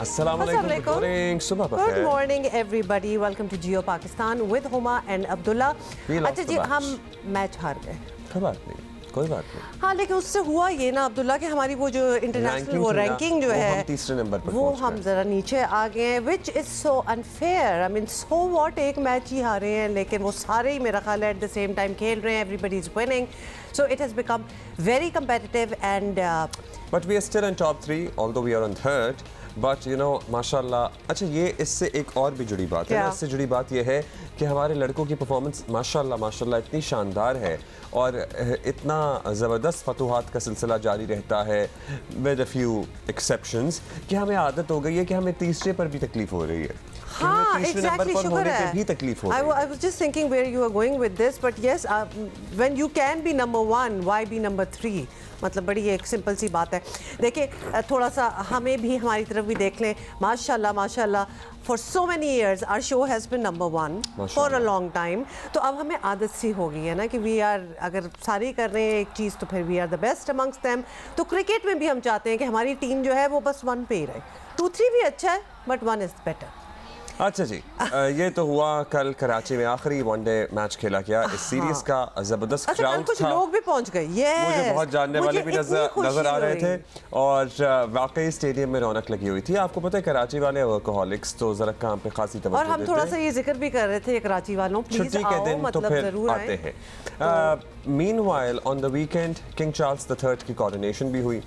Good morning everybody, welcome to Geo Pakistan with Huma and Abdullah. अच्छा जी, हम मैच हार गए, कोई बात नहीं। हाँ, लेकिन उससे हुआ ये ना अब्दुल्ला कि हमारी वो जो इंटरनेशनल वो रैंकिंग जो है हम तीसरे नंबर पर वो हम जरा नीचे आ गए हैं, which is so unfair. I mean so what, एक मैच ही हारे हैं लेकिन वो सारे ही मेरा ख्याल है एट द सेम टाइम खेल रहे हैं, everybody is winning, so it has become very competitive and but we are still in top 3 although we are on third, but you know माशाल्लाह। अच्छा, ये इससे एक और भी जुड़ी बात है ना, इससे जुड़ी बात ये है कि हमारे लड़कों की परफॉर्मेंस माशाल्लाह इतनी शानदार है और इतना ज़बरदस्त फतूहात का सिलसिला जारी रहता है विद अ फ्यू एक्सेप्शंस कि हमें आदत हो गई है कि हमें तीसरे पर भी तकलीफ हो रही है। हाँ, exactly, शुक्र है। भी तकलीफ हो रही है। I was just thinking where you are going with this, but yes, when you can be number 1, why be number 3? मतलब बड़ी एक सिंपल सी बात है। देखिए, थोड़ा सा हमें भी हमारी तरफ भी देख लें। माशाल्लाह for so many years our show has been number 1 for a long time। तो अब हमें आदत सी हो गई है ना कि we are, अगर सारी कर रहे हैं एक चीज़ तो फिर we are the best amongst them। तो क्रिकेट में भी हम चाहते हैं कि हमारी टीम जो है वो बस 1 पे ही रहे। 2-3 भी अच्छा है बट 1 is better। अच्छा जी, ये तो हुआ कल कराची में आखिरी वनडे मैच खेला गया इस सीरीज का। जबरदस्त क्राउड कुछ लोग भी पहुंच गए, मुझे बहुत जानने वाले भी नजर आ रहे थे और वाकई स्टेडियम में रौनक लगी हुई थी। आपको पता है कराची वाले वर्कोहॉलिक्स तो जरा काम पे खासी तवज्जो और हम थोड़ा सा ये जिक्र भी कर रहे थे कराची वालों, छुट्टी के दिन तो फिर आते हैं। Meanwhile on the weekend king Charles III की कोरोनेशन भी हुई,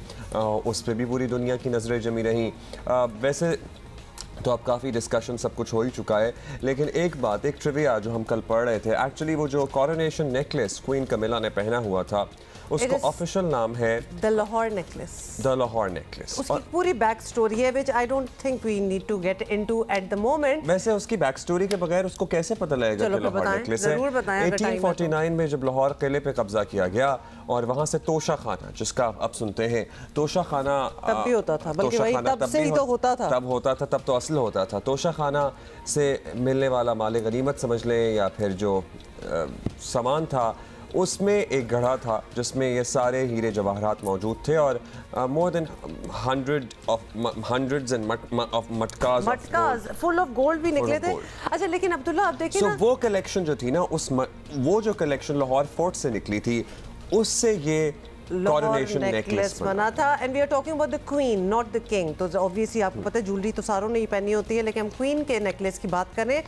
उस पर भी पूरी दुनिया की नजरें जमी रहीं। वैसे तो अब काफ़ी डिस्कशन सब कुछ हो ही चुका है, लेकिन एक बात, एक ट्रिविया जो हम कल पढ़ रहे थे, एक्चुअली वो जो कोरोनेशन नेकलेस क्वीन कमिला ने पहना हुआ था उसको ऑफिशियल नाम है the Lahore necklace. The Lahore necklace, उसकी पूरी बैक स्टोरी है which I don't think we need to get into at the moment. वैसे उसकी बैक स्टोरी के बगैर उसको कैसे पता लगेगा कि लाहौर नेकलेस है? 1849 में जब लाहौर किले पे कब्जा किया गया और वहाँ से तोशा खाना, जिसका अब सुनते हैं तोशा खाना, तब भी होता था, बल्कि वही तब से ही तो होता था, तब तो असल होता था। तोशा खाना से मिलने वाला माल गनीमत समझ लें या फिर जो सामान था उसमें एक घड़ा था जिसमें ये सारे हीरे जवाहरात मौजूद थे और मोर देन हंड्रेड्स एंड मटकाज फुल ऑफ गोल्ड भी निकले थे। अच्छा, लेकिन अब्दुल्ला अब देखिए ना, वो कलेक्शन जो थी ना, वो जो कलेक्शन लाहौर फोर्ट से निकली थी उससे ये कोरोनेशन नेकलेस बना था। And we are talking about the queen not the king. तो ऑब्वियसली आपको पता है ज्वेलरी तो सारों ने ही पहनी होती है, लेकिन हम क्वीन के नेकलेस की बात करें।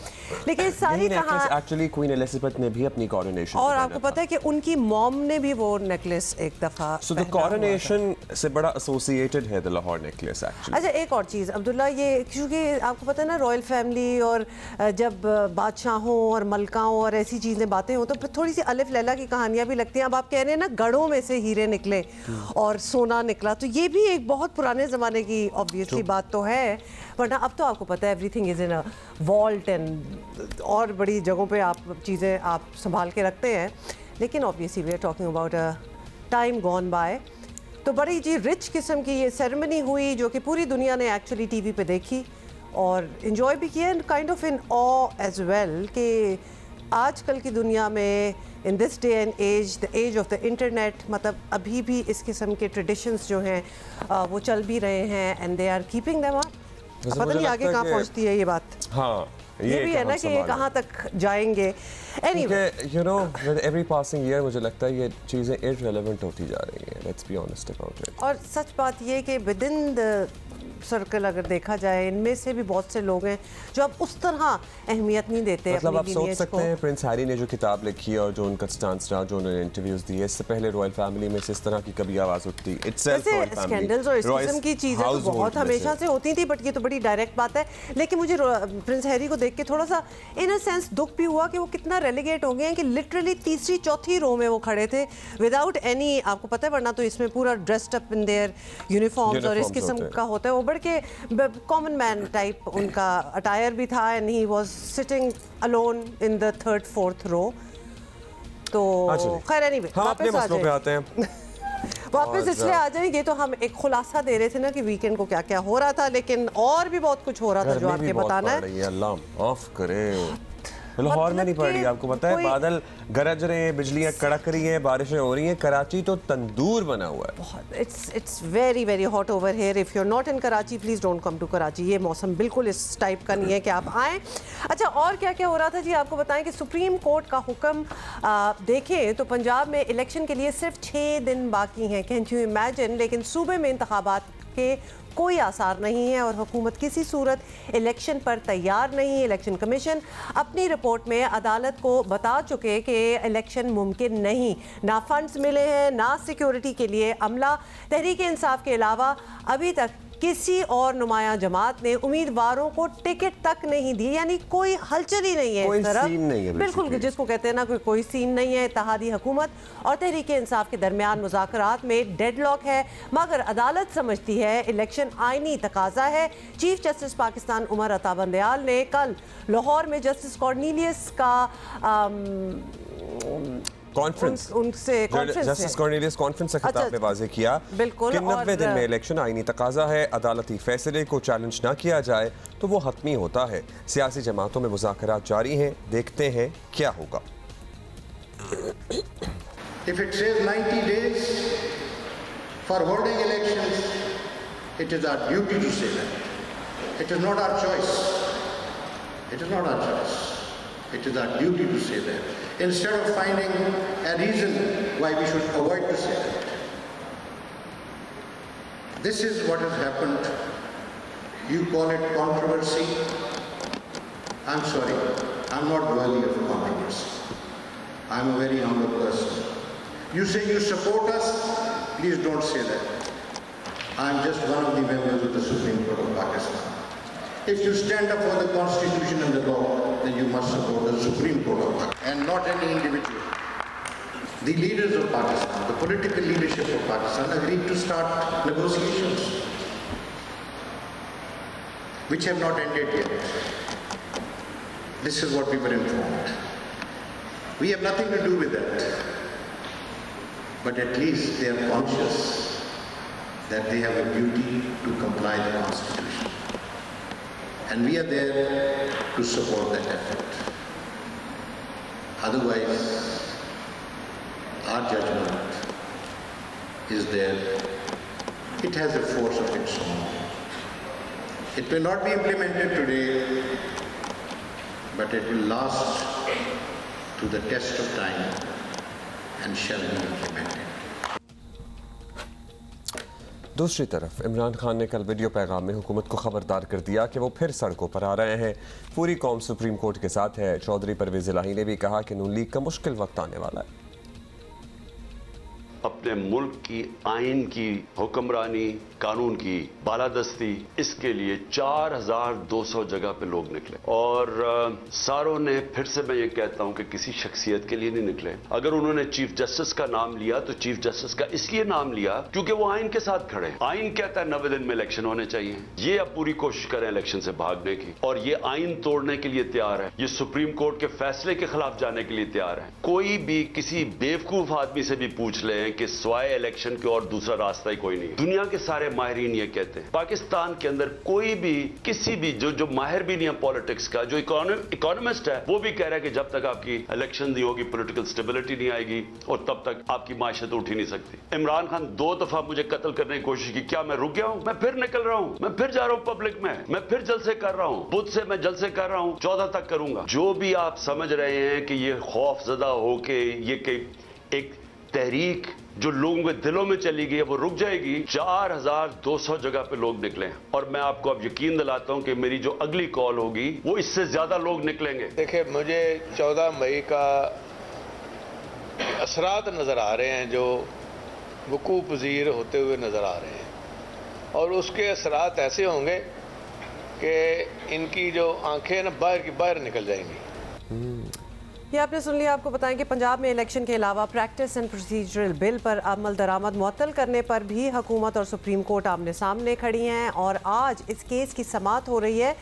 लेकिन सारी कहानी एक्चुअली क्वीन एलिजाबेथ ने भी अपनी कोरोनेशन, और आपको पता है कि उनकी मॉम ने भी वो नेकलेस एक दफा, सो द कोरोनेशन से बड़ा एसोसिएटेड है द लाहौर नेकलेस एक्चुअली। अच्छा, एक और चीज़ अब्दुल्ला, ये क्योंकि आपको पता है ना रॉयल फैमिली और जब बादशाहों और मलकाओं और ऐसी चीज़ें बातें हो तो थोड़ी सी अलिफ लैला की कहानियाँ भी लगती हैं। अब आप कह रहे हैं ना गढ़ों में से हीरे निकले और सोना निकला, तो ये भी एक बहुत पुराने ज़माने की ऑब्वियसली बात तो है, वरना अब तो आपको पता है everything is in a vault and और बड़ी जगहों पे आप चीज़ें आप संभाल के रखते हैं। लेकिन obviously we are talking about a time gone by. तो बड़ी जी रिच किस्म की ये सेरेमनी हुई जो कि पूरी दुनिया ने एक्चुअली टीवी पे देखी और इन्जॉय भी किया and kind of in awe as well कि आजकल की दुनिया में in this day and age, the age of the internet, मतलब अभी भी इस किस्म के ट्रेडिशंस जो हैं वो चल भी रहे हैं and they are keeping them up. पता नहीं आगे कहाँ पहुँचती है ये बात। हाँ, ये भी है ना कि ये कहाँ तक जाएंगे। Anyway, you know, with every passing year मुझे लगता है ये चीज़ें irrelevant होती जा रही हैं। Let's be honest about it। और सच बात ये कि within the सर्कल अगर देखा जाए इनमें से भी बहुत से लोग हैं जो अब उस तरह अहमियत नहीं देते। मतलब आप सोच सकते हैं प्रिंस हैरी ने जो किताब लिखी और जो उनका स्टांस रहा, जो उन्होंने इंटरव्यूज दिए, इससे पहले रॉयल फैमिली में से इस तरह की कभी आवाज उठती स्कैंडल्स और इस किस्म की चीज़ें तो बहुत हमेशा से होती थी, बट ये तो बड़ी डायरेक्ट बात है। लेकिन मुझे प्रिंस हैरी को देख के थोड़ा सा इन अ सेंस दुख भी हुआ कि वो कितना रेलीगेट हो गए हैं कि लिटरली तीसरी चौथी रो में वो खड़े थे विदाउट एनी, आपको पता है, वरना तो इसमें पूरा dressed up in their uniforms और इस किस्म का होता है। वो बढ़ के कॉमन मैन टाइप उनका अटायर भी था and he was sitting alone in the 3rd 4th रो। तो खैर एनीवे, वापस आते हैं वापस इसलिए आ जाएंगे तो हम एक खुलासा दे रहे थे ना कि वीकेंड को क्या क्या हो रहा था, लेकिन और भी बहुत कुछ हो रहा था जो आपके बताना है। अल्लाह माफ करे। लाहौर में नहीं पड़ रही, आपको पता है, बादल गरज रहे हैं, बिजलियां कड़क रही हैं, बारिशें हो रही हैं। कराची तो तंदूर बना हुआ है बहुत। It's very very hot over here. If you are not in Karachi please don't come to Karachi. ये मौसम बिल्कुल इस टाइप का नहीं है कि आप आएँ। अच्छा, और क्या क्या हो रहा था जी, आपको बताएं कि सुप्रीम कोर्ट का हुक्म देखें तो पंजाब में इलेक्शन के लिए सिर्फ 6 दिन बाकी हैं। Can you imagine. लेकिन सूबे में इंतखाबात के कोई आसार नहीं है और हुकूमत किसी सूरत इलेक्शन पर तैयार नहीं। इलेक्शन कमीशन अपनी रिपोर्ट में अदालत को बता चुके कि इलेक्शन मुमकिन नहीं। ना फंड्स मिले हैं, ना सिक्योरिटी के लिए अमला। तहरीक इंसाफ के अलावा अभी तक किसी और नुमाया जमात ने उम्मीदवारों को टिकट तक नहीं दी। यानी कोई हलचल ही नहीं है, कोई इस तरफ सीन नहीं है, बिल्कुल, जिसको कहते हैं ना कोई सीन नहीं है। इत्तेहादी हुकूमत और तहरीक इंसाफ के दरमियान मुज़ाकरात में डेडलॉक है, मगर अदालत समझती है इलेक्शन आईनी तकाजा है। चीफ जस्टिस पाकिस्तान उमर अता बंदयाल ने कल लाहौर में जस्टिस कॉर्नेलियस का जस्टिस कॉर्नेलियस कॉन्फ्रेंस से खिताब में वाज़ेह किया कि 90 दिन में इलेक्शन आईनी तकाजा है। अदालती फैसले को चैलेंज ना किया जाए तो वो हतमी होता है। सियासी जमातों में मुज़ाकरात जारी हैं, देखते हैं क्या होगा। If it says 90 days for holding elections, it is our duty to say that. It is not our choice. It is not our choice. It is our duty to say that, instead of finding a reason why we should avoid to say that. This is what has happened. You call it controversy. I'm sorry, I'm not worthy of controversy. I'm a very humble person. You say you support us, please don't say that. I'm just one of the members of the Supreme Court of Pakistan. If you stand up for the Constitution and the law, then you must support the Supreme Court of Pakistan and not any individual. The leaders of Pakistan, the political leadership of Pakistan agreed to start negotiations, which have not ended yet. This is what we were informed. We have nothing to do with that. But at least they are conscious that they have a duty to comply with the Constitution. And we are there to support that effort. Otherwise, our judgment is there. It has a force of its own. It may not be implemented today, but it will last to the test of time and shall be implemented. दूसरी तरफ इमरान खान ने कल video पैगाम में हुकूमत को खबरदार कर दिया कि वो फिर सड़कों पर आ रहे हैं। पूरी कौम सुप्रीम कोर्ट के साथ है। चौधरी परवेज इलाही ने भी कहा कि नून लीग का मुश्किल वक्त आने वाला है। अपने मुल्क की आइन की हुक्मरानी, कानून की बालादस्ती, इसके लिए 4200 जगह पे लोग निकले और सारों ने, फिर से मैं ये कहता हूं कि किसी शख्सियत के लिए नहीं निकले। अगर उन्होंने चीफ जस्टिस का नाम लिया तो चीफ जस्टिस का इसलिए नाम लिया क्योंकि वो आइन के साथ खड़े। आइन कहता है 90 दिन में इलेक्शन होने चाहिए। ये अब पूरी कोशिश करें इलेक्शन से भागने की और ये आइन तोड़ने के लिए तैयार है। ये सुप्रीम कोर्ट के फैसले के खिलाफ जाने के लिए तैयार है। कोई भी किसी बेवकूफ आदमी से भी पूछ ले कि सिवाय इलेक्शन के और दूसरा रास्ता ही कोई नहीं। दुनिया के सारे माहिरीन ये कहते हैं। पाकिस्तान के अंदर कोई भी किसी भी जो माहिर भी नहीं है पॉलिटिक्स का, जो इकोनॉमिस्ट है, वो भी कह रहा है कि जब तक आपकी इलेक्शन नहीं होगी, पॉलिटिकल स्टेबिलिटी नहीं आएगी और तब तक आपकी माशियत उठ ही नहीं सकती। इमरान खान 2 दफा मुझे कत्ल करने की कोशिश की। क्या मैं रुक गया हूं? मैं फिर निकल रहा हूं, मैं फिर जा रहा हूं पब्लिक में, मैं फिर जलसे कर रहा हूं। बुध से मैं जलसे कर रहा हूं, 14 तक करूंगा। जो भी आप समझ रहे हैं कि ये खौफजदा होके ये एक तहरीक जो लोगों के दिलों में चली गई है वो रुक जाएगी। 4200 जगह पे लोग निकले और मैं आपको अब यकीन दिलाता हूं कि मेरी जो अगली कॉल होगी वो इससे ज्यादा लोग निकलेंगे। देखिए, मुझे 14 मई का असरात नजर आ रहे हैं जो वकूअ पज़ीर होते हुए नजर आ रहे हैं और उसके असरात ऐसे होंगे कि इनकी जो आंखें ना बाहर की बाहर निकल जाएंगी। ये आपने सुन लिया। आपको बताएं कि पंजाब में इलेक्शन के अलावा प्रैक्टिस एंड प्रोसीजरल बिल पर अमल दरामद मुअत्तल करने पर भी हुकूमत और सुप्रीम कोर्ट आमने सामने खड़ी हैं और आज इस केस की समाअत हो रही है।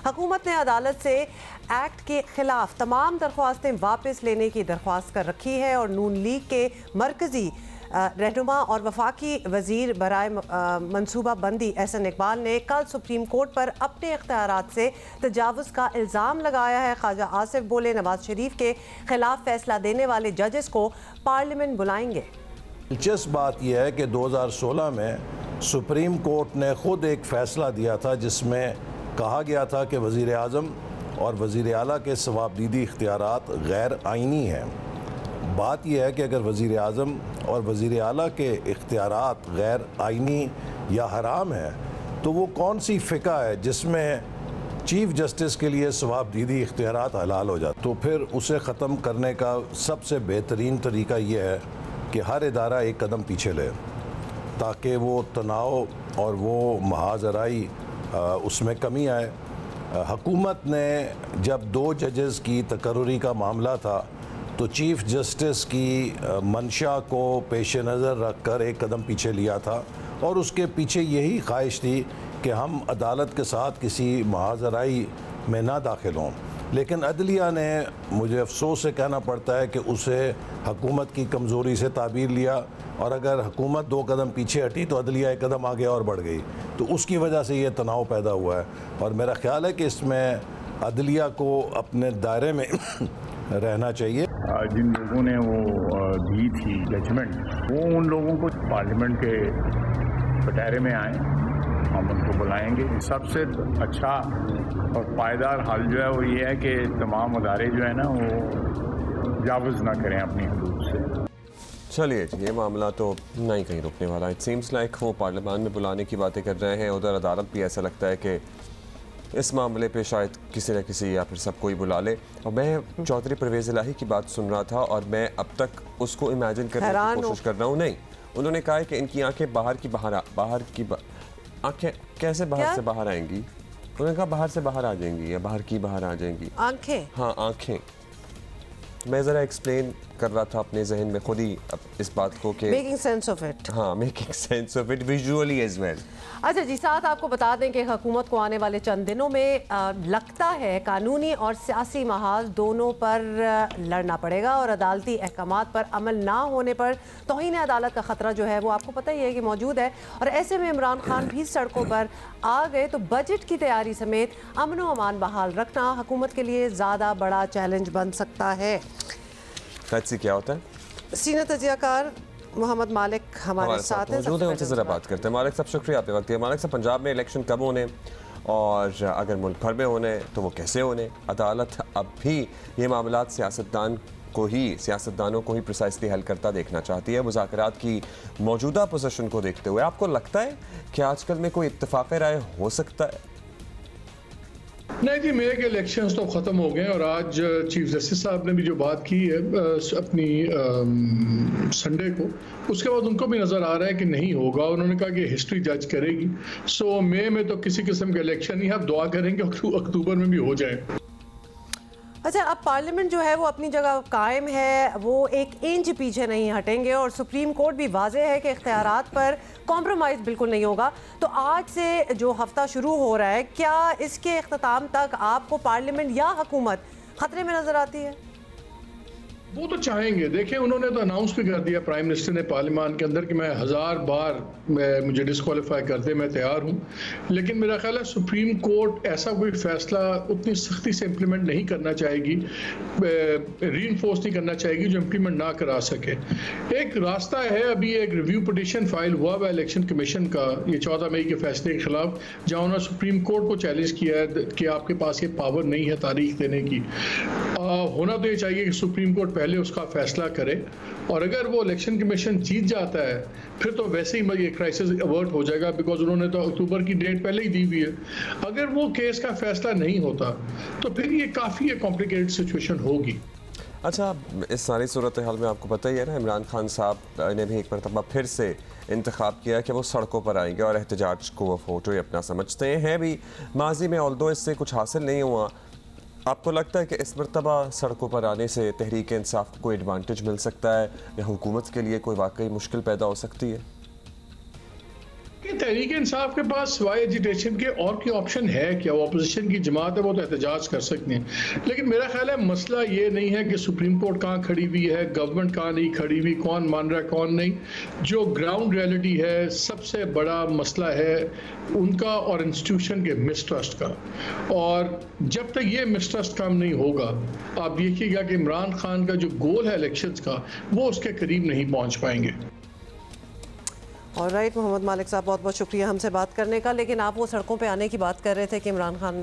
हुकूमत ने अदालत से एक्ट के खिलाफ तमाम दरख्वास्तें वापस लेने की दरख्वास्त कर रखी है और नून लीग के मरकजी रहनुमा और वफाकी वजीर बराए मनसूबा बंदी एहसन इकबाल ने कल सुप्रीम कोर्ट पर अपने इख्तियारात से तजावुज़ का इल्ज़ाम लगाया है। ख्वाजा आसिफ बोले नवाज शरीफ के खिलाफ फैसला देने वाले जजेस को पार्लियामेंट बुलाएंगे। दिलचस्प बात यह है कि 2016 में सुप्रीम कोर्ट ने खुद एक फ़ैसला दिया था जिसमें कहा गया था कि वज़ीर आज़म और वज़ीर आला के सवाबदीदी इख्तियारात गैर आइनी हैं। बात यह है कि अगर वज़ीर आज़म और वज़ीर आला के इख्तियारात गैर आइनी या हराम है तो वो कौन सी फ़िक़ा है जिसमें चीफ़ जस्टिस के लिए सवाबदीदी इख्तियारात हलाल हो जाते। तो फिर उसे ख़त्म करने का सबसे बेहतरीन तरीका यह है कि हर इदारा एक कदम पीछे ले ताकि वो तनाव और वो महाजराई उसमें कमी आए। हुकूमत ने जब 2 जजेस की तकर्रुरी का मामला था तो चीफ़ जस्टिस की मंशा को पेश नज़र रख कर एक कदम पीछे लिया था और उसके पीछे यही ख्वाहिश थी कि हम अदालत के साथ किसी महाजराई में ना दाखिल हों। लेकिन अदलिया ने, मुझे अफसोस से कहना पड़ता है कि उसे हुकूमत की कमज़ोरी से ताबीर लिया और अगर हुकूमत 2 कदम पीछे हटी तो अदलिया 1 कदम आगे और बढ़ गई। तो उसकी वजह से ये तनाव पैदा हुआ है और मेरा ख्याल है कि इसमें अदलिया को अपने दायरे में रहना चाहिए। जिन लोगों ने वो दी थी जजमेंट, वो उन लोगों को पार्लियामेंट के पटारे में आए, हम उनको बुलाएंगे। सबसे अच्छा और पायदार हल जो है वो ये है कि तमाम अदारे जो है ना वो जावज़ ना करें अपनी हदूद से। चलिए जी, ये मामला तो नहीं कहीं रुकने वाला। इट सीम्स लाइक वो पार्लियामान में बुलाने की बातें कर रहे हैं, उधर अदालत भी ऐसा लगता है कि इस मामले पे शायद किसी न किसी या फिर सब कोई बुला ले। और मैं चौधरी परवेज़ इलाही की बात सुन रहा था और मैं अब तक उसको इमेजिन करने की कोशिश कर रहा हूँ। नहीं, उन्होंने कहा है कि इनकी आंखें आंखें कैसे बाहर से बाहर आएंगी? उन्होंने कहा बाहर से बाहर आ जाएंगी या बाहर की बाहर आ जाएंगी आंखें। हाँ, आंखें। मैं ज़रा एक्सप्लेन कर रहा था अपने जहन में खुद ही इस बात को कि मेकिंग सेंस ऑफ इट। हाँ, making sense of it visually as well. अच्छा जी, साथ आपको बता दें कि हुकूमत को आने वाले चंद दिनों में लगता है कानूनी और सियासी महाज दोनों पर लड़ना पड़ेगा और अदालती अहकामात पर अमल ना होने पर तौहीन अदालत का ख़तरा जो है वो आपको पता ही है कि मौजूद है। और ऐसे में इमरान खान भी सड़कों पर आ गए तो बजट की तैयारी समेत अमन व अमान बहाल रखना हुकूमत के लिए ज़्यादा बड़ा चैलेंज बन सकता है। क्या होता है? सीनियर तजियाकार मोहम्मद मालिक हमारे साथ हैं, उनसे ज़रा बात करते हैं। मालिक साहब, शुक्रिया आपके वक्त। मालिक साहब, पंजाब में इलेक्शन कब होने और अगर मुल्क भर में होने तो वो कैसे होने? अदालत अब भी ये मामला सियासतदानों को ही प्रिसाइसली हल करता देखना चाहती है। मुज़ाकरात की मौजूदा पोजीशन को देखते हुए आपको लगता है कि आजकल में कोई इत्तेफाक राय हो सकता है? नहीं जी, मेरे के इलेक्शंस तो ख़त्म हो गए और आज चीफ जस्टिस साहब ने भी जो बात की है अपनी संडे को, उसके बाद उनको भी नज़र आ रहा है कि नहीं होगा। उन्होंने कहा कि हिस्ट्री जज करेगी। सो मई में तो किसी किस्म का इलेक्शन नहीं, आप दुआ करेंगे अक्टूबर में भी हो जाए। अच्छा, अब पार्लियामेंट जो है वो अपनी जगह कायम है, वो 1 इंच पीछे नहीं हटेंगे और सुप्रीम कोर्ट भी वाज़ेह है कि इख्तियारात पर कॉम्प्रोमाइज़ बिल्कुल नहीं होगा। तो आज से जो हफ्ता शुरू हो रहा है, क्या इसके इख्तिताम तक आपको पार्लियामेंट या हुकूमत खतरे में नज़र आती है? वो तो चाहेंगे। देखिए, उन्होंने तो अनाउंस भी कर दिया प्राइम मिनिस्टर ने पार्लियामान के अंदर कि मैं 1000 बार मुझे डिस्क्वालीफाई कर दे, मैं तैयार हूँ। लेकिन मेरा ख्याल है सुप्रीम कोर्ट ऐसा कोई फैसला उतनी सख्ती से इम्प्लीमेंट नहीं करना चाहेगी, रीइंफोर्स नहीं करना चाहेगी जो इम्प्लीमेंट ना करा सके। एक रास्ता है, अभी एक रिव्यू पिटिशन फाइल हुआ हुआ इलेक्शन कमीशन का ये 14 मई के फैसले के खिलाफ, जहाँ उन्होंने सुप्रीम कोर्ट को चैलेंज किया है कि आपके पास ये पावर नहीं है तारीख देने की। होना तो ये चाहिए कि सुप्रीम कोर्ट पहले उसका फैसला करे और अगर वो इलेक्शन कमीशन जीत जाता है फिर तो वैसे ही ये क्राइसिस अवर्ट हो जाएगा, बिकॉज उन्होंने तो अक्टूबर की डेट पहले ही दी हुई है। अगर वो केस का फैसला नहीं होता तो फिर ये काफ़ी कॉम्प्लिकेटेड सिचुएशन होगी। अच्छा, इस सारी सूरत हाल में आपको पता ही है ना, इमरान खान साहब ने भी एक मरतबा फिर से इंतखाब किया कि वो सड़कों पर आएंगे और एहतजाज को वो फोटो अपना समझते हैं भी। माजी में ऑल्दो इससे कुछ हासिल नहीं हुआ, आपको लगता है कि इस मरतबा सड़कों पर आने से तहरीक इंसाफ को कोई एडवांटेज मिल सकता है या हुकूमत के लिए कोई वाकई मुश्किल पैदा हो सकती है? कि तहरीक इंसाफ के पास सिवाय एजिटेशन के और की ऑप्शन है क्या? वो अपोजिशन की जमात है, वो तो एहतजाज कर सकते हैं, लेकिन मेरा ख्याल है मसला ये नहीं है कि सुप्रीम कोर्ट कहाँ खड़ी हुई है, गवर्नमेंट कहाँ नहीं खड़ी हुई, कौन मान रहा है कौन नहीं। जो ग्राउंड रियलिटी है, सबसे बड़ा मसला है उनका और इंस्टीट्यूशन के मिसट्रस्ट का, और जब तक ये मिसट्रस्ट काम नहीं होगा, आप देखिएगा कि इमरान खान का जो गोल है इलेक्शंस का, वो उसके करीब नहीं पहुँच पाएंगे। और राइट, मोहम्मद मालिक साहब बहुत बहुत शुक्रिया हमसे बात करने का। लेकिन आप वो सड़कों पे आने की बात कर रहे थे कि इमरान खान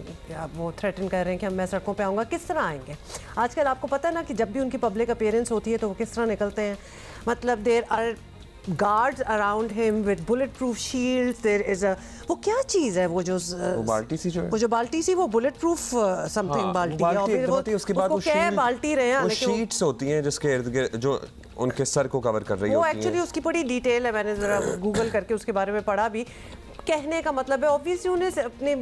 वो थ्रेटन कर रहे हैं कि मैं सड़कों पे आऊँगा, किस तरह आएंगे? आजकल आपको पता है ना कि जब भी उनकी पब्लिक अपीयरेंस होती है तो वो किस तरह निकलते हैं, मतलब there are guards around him with bulletproof shields, there is a वो क्या चीज़ है वो जो बाल्टी सी जो है, वो जो बाल्टी सी, वो बुलेटप्रूफ समथिंग बाल्टी है, और फिर वो उसके बाद वो क्या बाल्टी रहे हैं, वो शीट्स होती हैं जिसके इर्द गिर्द जो उनके सर को कवर कर रही होती हैं। वो एक्चुअली उसकी बड़ी डिटेल है, मैंने ज़रा गूगल करके उसके बारे में पढ़ा भी। कहने का मतलब है ऑब्वियसली उन्हें अपने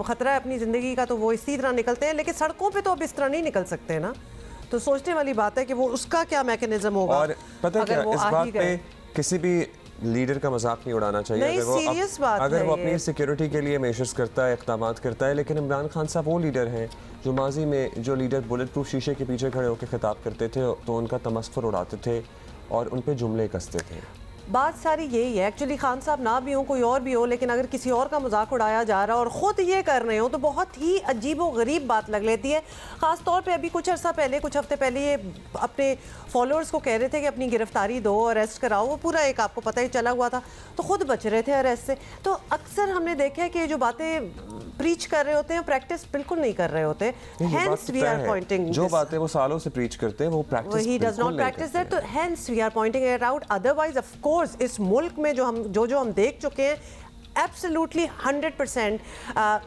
खतरा है अपनी ज़िंदगी का, तो वो इसी तरह निकलते हैं, लेकिन सड़कों पे तो अब इस तरह नहीं निकल सकते ना। तो सोचने वाली बात है कि वो उसका क्या मैकेनिज्म होगा। और पता है क्या, इस बात पे किसी भी लीडर का मजाक नहीं उड़ाना चाहिए। अगर वो अपनी सिक्योरिटी के लिए मेजर्स करता है, इक़दाम करता है, लेकिन इमरान खान साहब वो लीडर हैं जो माजी में जो लीडर बुलेटप्रूफ शीशे के पीछे खड़े होकर खिताब करते थे तो उनका तमस्खुर उड़ाते थे और उन पे जुमले कसते थे। बात सारी यही है एक्चुअली, खान साहब ना भी हो, कोई और भी हो, लेकिन अगर किसी और का मजाक उड़ाया जा रहा है और ख़ुद ये कर रहे हो तो बहुत ही अजीब व गरीब बात लग लेती है। ख़ास तौर पे अभी कुछ अर्सा पहले, कुछ हफ्ते पहले ये अपने फॉलोअर्स को कह रहे थे कि अपनी गिरफ्तारी दो, अरेस्ट कराओ, वो पूरा एक आपको पता ही चला हुआ था, तो ख़ुद बच रहे थे अरेस्ट से। तो अक्सर हमने देखा है कि जो बातें प्रीच कर रहे होते हैं प्रैक्टिस बिल्कुल नहीं कर रहे होते। हेंस वी आर पॉइंटिंग, जो बातें वो सालों से प्रीच करते हैं वो प्रैक्टिस ही डज नॉट प्रैक्टिस दैट, तो hence we are pointing it out. Otherwise of course इस मुल्क में जो हम देख चुके हैं एब्सोल्युटली 100%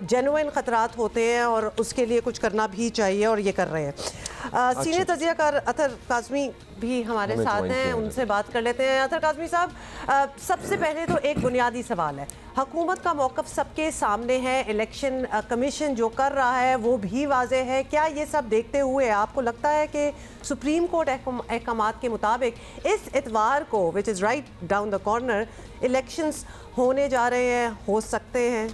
जेन्युइन खतरात होते हैं और उसके लिए कुछ करना भी चाहिए और ये कर रहे हैं। सीनियर तजियाकार अतर काज़मी भी हमारे साथ हैं, उनसे बात कर लेते हैं। अतर काज़मी साहब, सबसे पहले तो एक बुनियादी सवाल है, हुकूमत का मौक़िफ़ सबके सामने है, इलेक्शन कमीशन जो कर रहा है वो भी वाज़े है, क्या ये सब देखते हुए आपको लगता है कि सुप्रीम कोर्ट अहकामात के मुताबिक इस इतवार को, which is write down the corner, elections होने जा रहे हैं, हो सकते हैं?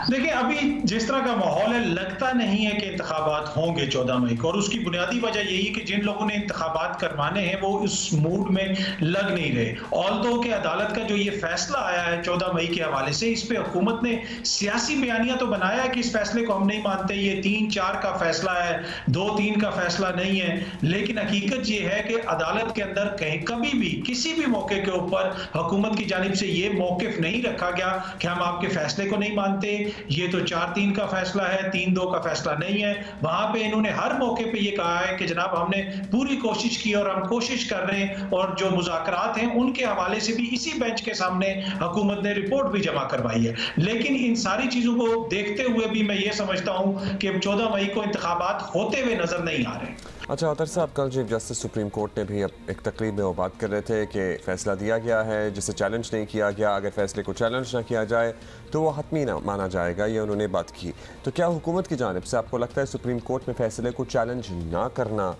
देखिए, अभी जिस तरह का माहौल है, लगता नहीं है कि इंतखाबात होंगे 14 मई को, और उसकी बुनियादी वजह यही है कि जिन लोगों ने इंतखाबात करवाने हैं वो इस मूड में लग नहीं रहे। ऑल्दो कि अदालत का जो ये फैसला आया है 14 मई के हवाले से, इस पे हुकूमत ने सियासी बयानिया तो बनाया है कि इस फैसले को हम नहीं मानते, ये 3-4 का फैसला है, 2-3 का फैसला नहीं है, लेकिन हकीकत ये है कि अदालत के अंदर कहीं कभी भी किसी भी मौके के ऊपर हुकूमत की जानिब से ये मौकिफ नहीं रखा गया कि हम आपके फैसले को नहीं मानते, ये तो 4-3 का फैसला है, 3-2 का फैसला नहीं है। वहां पे इन्होंने हर मौके पे ये कहा है कि जनाब हमने पूरी कोशिश की और हम कोशिश कर रहे हैं, और जो मुज़ाकरात हैं उनके हवाले से भी इसी बेंच के सामने हुकूमत ने रिपोर्ट भी जमा करवाई है। लेकिन इन सारी चीजों को देखते हुए भी मैं ये समझता हूं कि 14 मई को इंतखाबात होते हुए नजर नहीं आ रहे। अच्छा अतर साहब, कल चीफ जस्टिस सुप्रीम कोर्ट ने भी अब एक तकरीब में वो बात कर रहे थे कि फैसला दिया गया है जिसे चैलेंज नहीं किया गया, अगर फैसले को चैलेंज ना किया जाए तो वो हतमी ना माना जाएगा, ये उन्होंने बात की। तो क्या हुकूमत की जानिब से आपको लगता है सुप्रीम कोर्ट में फैसले को चैलेंज ना करना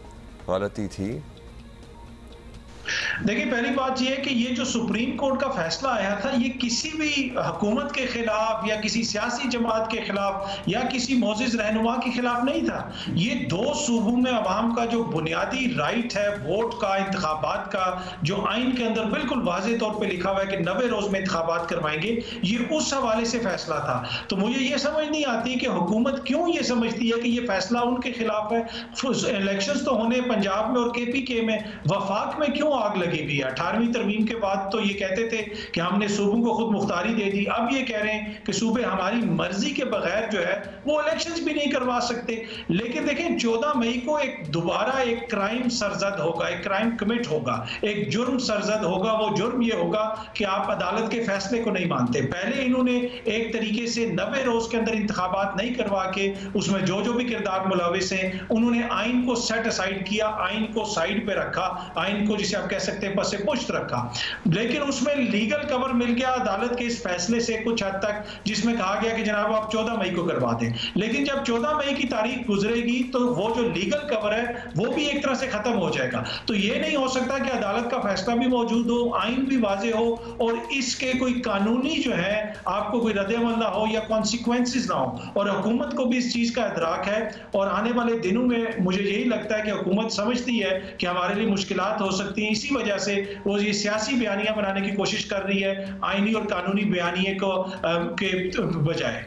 गलती थी? देखिए, पहली बात यह है कि ये जो सुप्रीम कोर्ट का फैसला आया था, ये किसी भी हुकूमत के खिलाफ या किसी सियासी जमात के खिलाफ या किसी मोअज़्ज़िज़ रहनुमा के खिलाफ नहीं था। ये 2 सूबों में अवाम का जो बुनियादी राइट है वोट का, इंतखाबात का, जो आइन के अंदर बिल्कुल वाज़ेह तौर पे लिखा हुआ है कि 90 रोज में इंतखाबात करवाएंगे, ये उस हवाले से फैसला था। तो मुझे ये समझ नहीं आती कि हुकूमत क्यों ये समझती है कि ये फैसला उनके खिलाफ है। इलेक्शंस तो होने पंजाब में और KPK में, वफाक में क्यों आग लगी हुई है? 18वीं तरमीम के बाद तो ये कहते थे कि हमने सूबों को खुद मुख्तारी दे दी, अब ये कह रहे हैं कि सूबे हमारी मर्जी के बगैर जो है वो इलेक्शंस भी नहीं करवा सकते। लेकिन देखें, 14 मई को दोबारा एक क्राइम सरजद होगा, एक क्राइम कमिट होगा, एक जुर्म सरजद होगा। वो जुर्म ये होगा कि आप अदालत के फैसले को नहीं मानते। पहले इन्होंने एक तरीके से 90 रोज के अंदर इंतखाबात नहीं करवा के उसमें जो भी किरदार मुलविस हैं उन्होंने आइन को सेट असाइड किया, आइन को साइड पे रखा, आइन को जिसे आप कह सकते सकते पसे पुश्त रखा, लेकिन उसमें लीगल कवर मिल गया अदालत के इस फैसले से कुछ हद तक, जिसमें कहा गया कि जनाब आप 14 मई को करवा दें। लेकिन जब 14 मई की तारीख गुजरेगी तो वो जो लीगल कवर है वो भी एक तरह से खत्म हो जाएगा। तो ये नहीं हो सकता कि अदालत का फैसला भी मौजूद हो, आइन भी वाजे हो और इसके कोई कानूनी जो है आपको कोई रद्द-ए-अमल ना हो या कॉन्सिक्वेंसेस ना हो। और हुकूमत को भी इस चीज का इदराक है और आने वाले दिनों में मुझे यही लगता है कि हुकूमत समझती है कि हमारे लिए मुश्किलात हो सकती हैं, इसी वजह से वो ये सियासी बयानियां बनाने की कोशिश कर रही है आईनी और कानूनी बयानिए को के बजाय।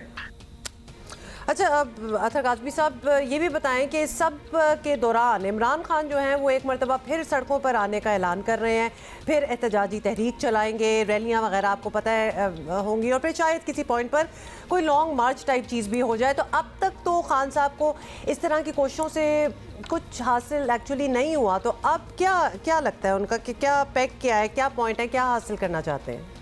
अच्छा, अब अतर काज़मी साहब ये भी बताएं कि सब के दौरान इमरान खान जो हैं वो एक मरतबा फिर सड़कों पर आने का ऐलान कर रहे हैं, फिर एहतजाजी तहरीक चलाएंगे, रैलियां वगैरह आपको पता है होंगी, और फिर शायद किसी पॉइंट पर कोई लॉन्ग मार्च टाइप चीज़ भी हो जाए। तो अब तक तो खान साहब को इस तरह की कोशिशों से कुछ हासिल एक्चुअली नहीं हुआ, तो अब क्या लगता है उनका कि क्या पैक क्या है, क्या पॉइंट है, क्या हासिल करना चाहते हैं?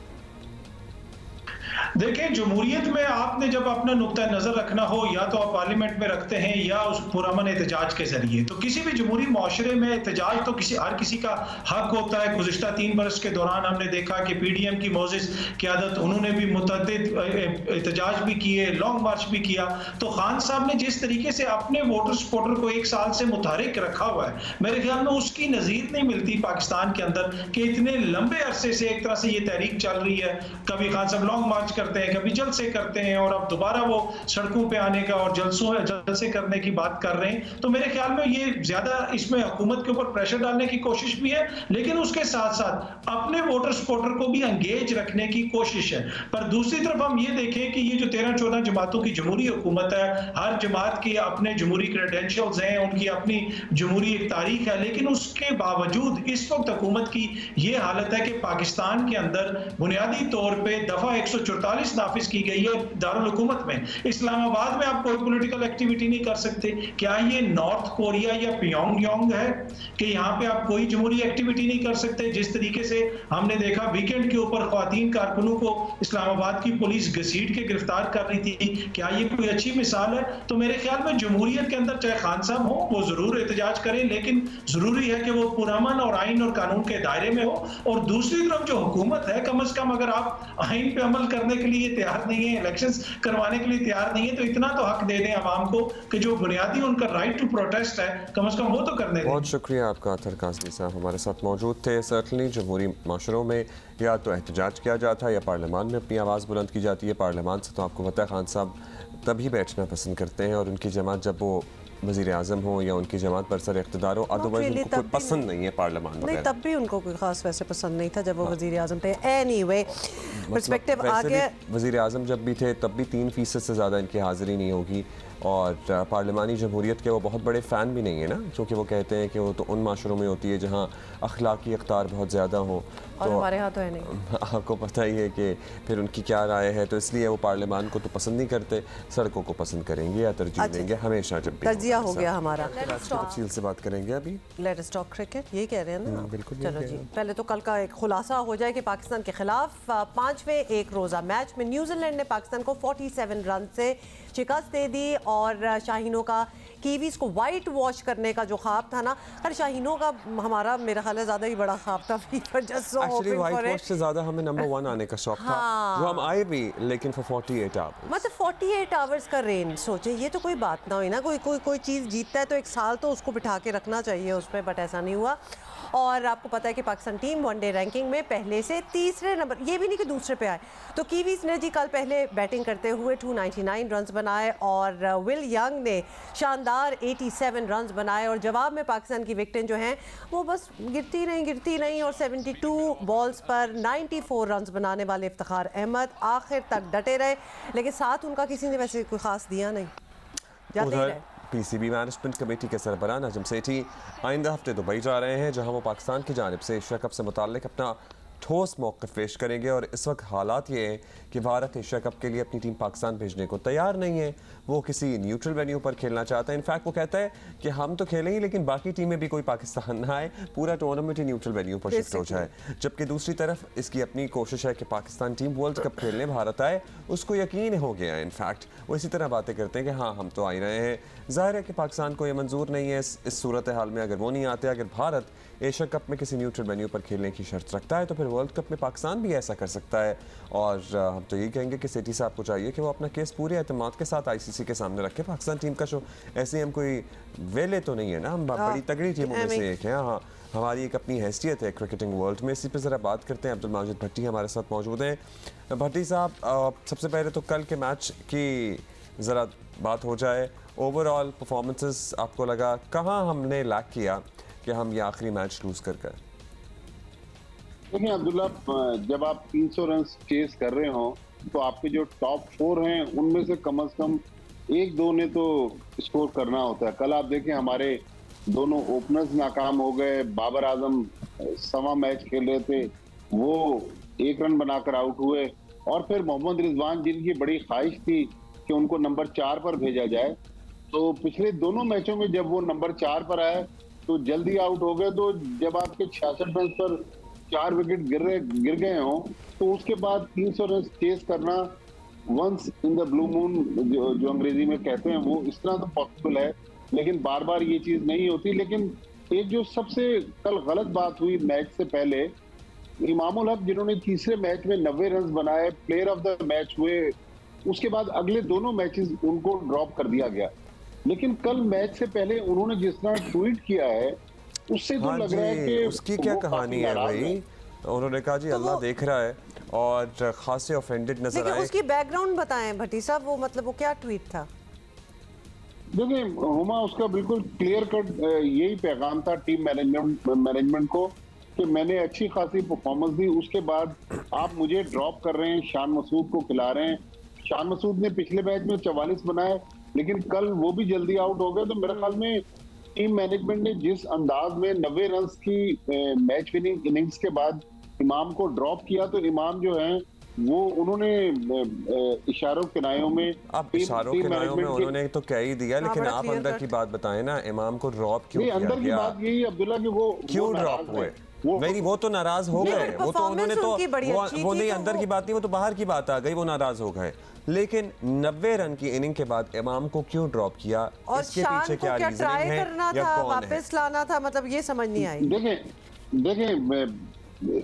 देखिए, जमहूरियत में आपने जब अपना नुक्ता नज़र रखना हो या तो आप पार्लियामेंट में रखते हैं या उस पुरअमन एहतजाज के जरिए। तो किसी भी जमहूरी माशरे में एहतजाज तो हर किसी का हक होता है। गुज़िश्ता 3 बरस के दौरान हमने देखा कि PDM की मोजिज़ क़यादत उन्होंने भी मुतअद्दिद एहतजाज भी किए, लॉन्ग मार्च भी किया। तो खान साहब ने जिस तरीके से अपने वोटर सपोर्टर को 1 साल से मुतहरिक रखा हुआ है, मेरे ख्याल में उसकी नज़ीर नहीं मिलती पाकिस्तान के अंदर कि इतने लंबे अरसे से एक तरह से ये तहरीक चल रही है। कभी खान साहब लॉन्ग मार्च करते हैं, कभी जलसे करते हैं, और अब दोबारा वो सड़कों पे आने का और जलसे करने की बात कर रहे हैं। तो मेरे ख्याल में ये ज्यादा इसमें हुकूमत के ऊपर प्रेशर डालने की कोशिश भी है, लेकिन उसके साथ साथ अपने वोटर सपोर्टर को भी एंगेज रखने की कोशिश है। पर दूसरी तरफ हम ये देखें कि ये जो 13-14 जमातों की जमहूरी हुकूमत है, हर जमात के अपने जमहूरी क्रेडेंशियल्स हैं, उनकी अपनी जमहूरी एक तारीख है, लेकिन उसके बावजूद इस वक्त हुकूमत की ये हालत है कि पाकिस्तान के अंदर बुनियादी तौर पर दफा 144 नाफिज की गई है दारुल हुकूमत में। इस्लामाबाद में आप कोई पॉलिटिकल एक्टिविटी नहीं कर सकते। क्या ये नॉर्थ कोरिया या प्योंगयांग है कि यहाँ पे आप कोई जमहूरी एक्टिविटी नहीं कर सकते? जिस तरीके से हमने देखा वीकेंड के ऊपर ख्वातीन कारकुनों को इस्लामाबाद की पुलिस घसीट के गिरफ्तार कर रही थी, क्या ये कोई अच्छी मिसाल है? तो मेरे ख्याल में जमहूरियत के अंदर चाहे खान साहब हो वो जरूर एहतजाज करें, लेकिन जरूरी है कि वो पुरअमन और आइन और कानून के दायरे में हो। और दूसरी तरफ जो हुकूमत है, कम अज कम अगर आप आइन पे अमल करने के लिए तैयार नहीं है, इलेक्शंस करवाने के लिए तैयार नहीं है, तो इतना तो हक दे दें आवाम को कि जो बुनियादी उनका राइट टू प्रोटेस्ट है, कम से कम वो तो करने दें। बहुत शुक्रिया आपका अतर काज़मी साहब हमारे साथ मौजूद थे। सर्टनली जमहूरी माशरों में या तो एहतजाज किया जाता है या पार्लियामान में अपनी आवाज़ बुलंद की जाती है। पार्लियामान से तो आपको पता है खान साहब तभी बैठना पसंद करते हैं और उनकी जमात जब वो वज़ीर आज़म हो या उनकी जमात बरसर इक़्तिदार हो, अदरवाइज़ उनको कोई पसंद नहीं है पार्लियामान नहीं, तब भी उनको कोई खास वैसे पसंद नहीं था जब वो वज़ीर आज़म थे। एनीवे पर्सपेक्टिव आ गया। वज़ीर आज़म जब भी थे तब भी 3% से ज़्यादा इनकी हाज़िरी नहीं होगी और पार्लियामानी जमहूरियत के वो बहुत बड़े फ़ैन भी नहीं है ना, क्योंकि वो कहते हैं कि वो तो उन माशरों में होती है जहाँ अखलाकी इख्तियार बहुत ज़्यादा हो, और तो हमारे यहाँ तो है नहीं। आपको पता ही है कि फिर उनकी क्या राय है, तो इसलिए वो पार्लियामान को तो पसंद नहीं करते, सड़कों को पसंद करेंगे या तरजीह देंगे हमेशा। जब भी तजिया हो गया हमारा। तफसील से बात करेंगे अभी। लेट अस टॉक क्रिकेट, ये कह रहे हैं ना? बिल्कुल। चलो जी, पहले तो कल का एक खुलासा हो जाए कि पाकिस्तान के खिलाफ 5वें एक रोज़ा मैच में न्यूजीलैंड ने पाकिस्तान को 47 रन से शिकस्त दे दी और शाहीनों का कीवीज़ को वाइट वॉश करने का जो ख्वाब था ना, हर शाहीनों का हमारा मेरा ख्याल है ज़्यादा ही बड़ा ख्वाब था। एक्चुअली वाइट वॉश से ज़्यादा हमें नंबर 1 आने का शौक था, जो हम आए भी, लेकिन फॉर 48 आवर्स। मतलब 48 आवर्स का रेंज, सोचे ये तो कोई बात ना हुई ना। कोई चीज़ जीतता है तो 1 साल तो उसको बिठा के रखना चाहिए उस पर, बट ऐसा नहीं हुआ। और आपको पता है कि पाकिस्तान टीम वनडे रैंकिंग में पहले से 3रे नंबर, ये भी नहीं कि दूसरे पे आए। तो कीवीज़ ने जी कल पहले बैटिंग करते हुए 299 रन बनाए और विल यंग ने शानदार 87 रन बनाए और जवाब में पाकिस्तान की विकेटें जो हैं वो बस गिरती नहीं और 72 बॉल्स पर 94 रन बनाने वाले इफ्तिखार अहमद आखिर तक डटे रहे, लेकिन साथ उनका किसी ने वैसे कोई ख़ास दिया नहीं, जाते ही रहे। PCB मैनेजमेंट कमेटी के सरबराह नजम सेठी आइंदा हफ्ते दुबई जा रहे हैं, जहां वो पाकिस्तान की जानिब से एशिया कप से मुताल्लिक अपना ठोस मौक़िफ़ पेश करेंगे। और इस वक्त हालात ये हैं कि भारत एशिया कप के लिए अपनी टीम पाकिस्तान भेजने को तैयार नहीं है। वो किसी न्यूट्रल वेन्यू पर खेलना चाहता है। इनफैक्ट वो कहता है कि हम तो खेलेंगे लेकिन बाकी टीमें भी कोई पाकिस्तान ना आए, पूरा टूर्नामेंट ही न्यूट्रल वेन्यू पर शिफ्ट हो जाए। जबकि दूसरी तरफ इसकी अपनी कोशिश है कि पाकिस्तान टीम वर्ल्ड कप खेलने भारत आए, उसको यकीन हो गया है। इनफैक्ट वो इसी तरह बातें करते हैं कि हाँ हम तो आ ही रहे हैं। ज़ाहिर है कि पाकिस्तान को ये मंजूर नहीं है इस सूरत हाल में। अगर वो नहीं आते, अगर भारत एशिया कप में किसी न्यूट्रल वेन्यू पर खेलने की शर्त रखता है तो फिर वर्ल्ड कप में पाकिस्तान भी ऐसा कर सकता है। और हम तो यही कहेंगे कि सेठी साहब को चाहिए कि वो अपना केस पूरे एतमाद के साथ ICC के सामने रखे। पाकिस्तान टीम का शो ऐसे हम कोई वेले तो नहीं है ना, हम बड़ी तगड़ी टीमों में से एक है। हाँ, हमारी एक अपनी हैसियत है क्रिकेटिंग वर्ल्ड में। इसी पर ज़रा बात करते हैं। अब्दुल माजिद भट्टी हमारे साथ मौजूद हैं। भट्टी साहब, सबसे पहले तो कल के मैच की ज़रा बात हो जाए। ओवरऑल परफॉर्मेंसेस आपको लगा कहाँ हमने लैक किया कि हम ये आखिरी मैच लूज कर गए? देखिए अब्दुल्ला, जब आप 300 रन चेस कर रहे हो तो आपके जो टॉप 4 हैं उनमें से कम 1-2 ने तो स्कोर करना होता है। कल आप देखें हमारे दोनों ओपनर्स नाकाम हो गए। बाबर आजम सवा मैच खेल रहे थे, वो 1 रन बनाकर आउट हुए। और फिर मोहम्मद रिजवान, जिनकी बड़ी ख्वाहिश थी कि उनको नंबर 4 पर भेजा जाए, तो पिछले दोनों मैचों में जब वो नंबर 4 पर आए तो जल्दी आउट हो गए। तो जब आपके 66 रन पर 4 विकेट गिर गए हों तो उसके बाद 300 रन चेस करना once in the blue moon जो अंग्रेजी में कहते हैं, वो इस तरह तो पॉसिबल है, लेकिन बार बार ये चीज नहीं होती। लेकिन एक जो सबसे कल गलत बात हुई मैच से पहले, इमामुल हक जिन्होंने तीसरे मैच में 90 रन बनाए, प्लेयर ऑफ द मैच हुए, उसके बाद अगले दोनों मैचेस उनको ड्रॉप कर दिया गया। लेकिन कल मैच से पहले उन्होंने जिस तरह ट्वीट किया है उससे तो लग रहा है कि उसकी क्या कहानी है भाई। उन्होंने कहा जी अल्लाह देख रहा है और खासे ऑफेंडेड नजर आए। उसकी बैकग्राउंड बताएं भट्टी साहब, वो मतलब वो क्या ट्वीट था? देखिए हुमा, उसका बिल्कुल क्लियर कट यही पैगाम था टीम मैनेजमेंट को कि मैंने अच्छी खासी परफॉर्मेंस दी, उसके बाद आप मुझे ड्रॉप कर रहे हैं, शान मसूद को खिला रहे हैं। शान मसूद ने पिछले मैच में 44 बनाए लेकिन कल वो भी जल्दी आउट हो गए। तो मेरे ख्याल में टीम मैनेजमेंट ने जिस अंदाज में 90 रन की मैच विनिंग इनिंग्स के बाद इमाम को ड्रॉप किया, तो इमाम जो है वो उन्होंने इशारों किनायों में उन्होंने तो कह ही दिया। लेकिन आप अंदर की बात बताएं ना, इमाम को ड्रॉप क्यों किया गया? अंदर की बात यही अब्दुल्ला कि वो क्यों ड्रॉप हुए? वो तो नाराज हो गए। वो तो उन्होंने तो वो नहीं, अंदर की बात नहीं, वो तो बाहर की बात आ गई। वो नाराज हो गए। लेकिन 90 रन की इनिंग के बाद इमाम को क्यों ड्रॉप किया? और इसके पीछे क्या रीजनिंग है करना था, वापस लाना था, मतलब ये समझ नहीं आई। देखें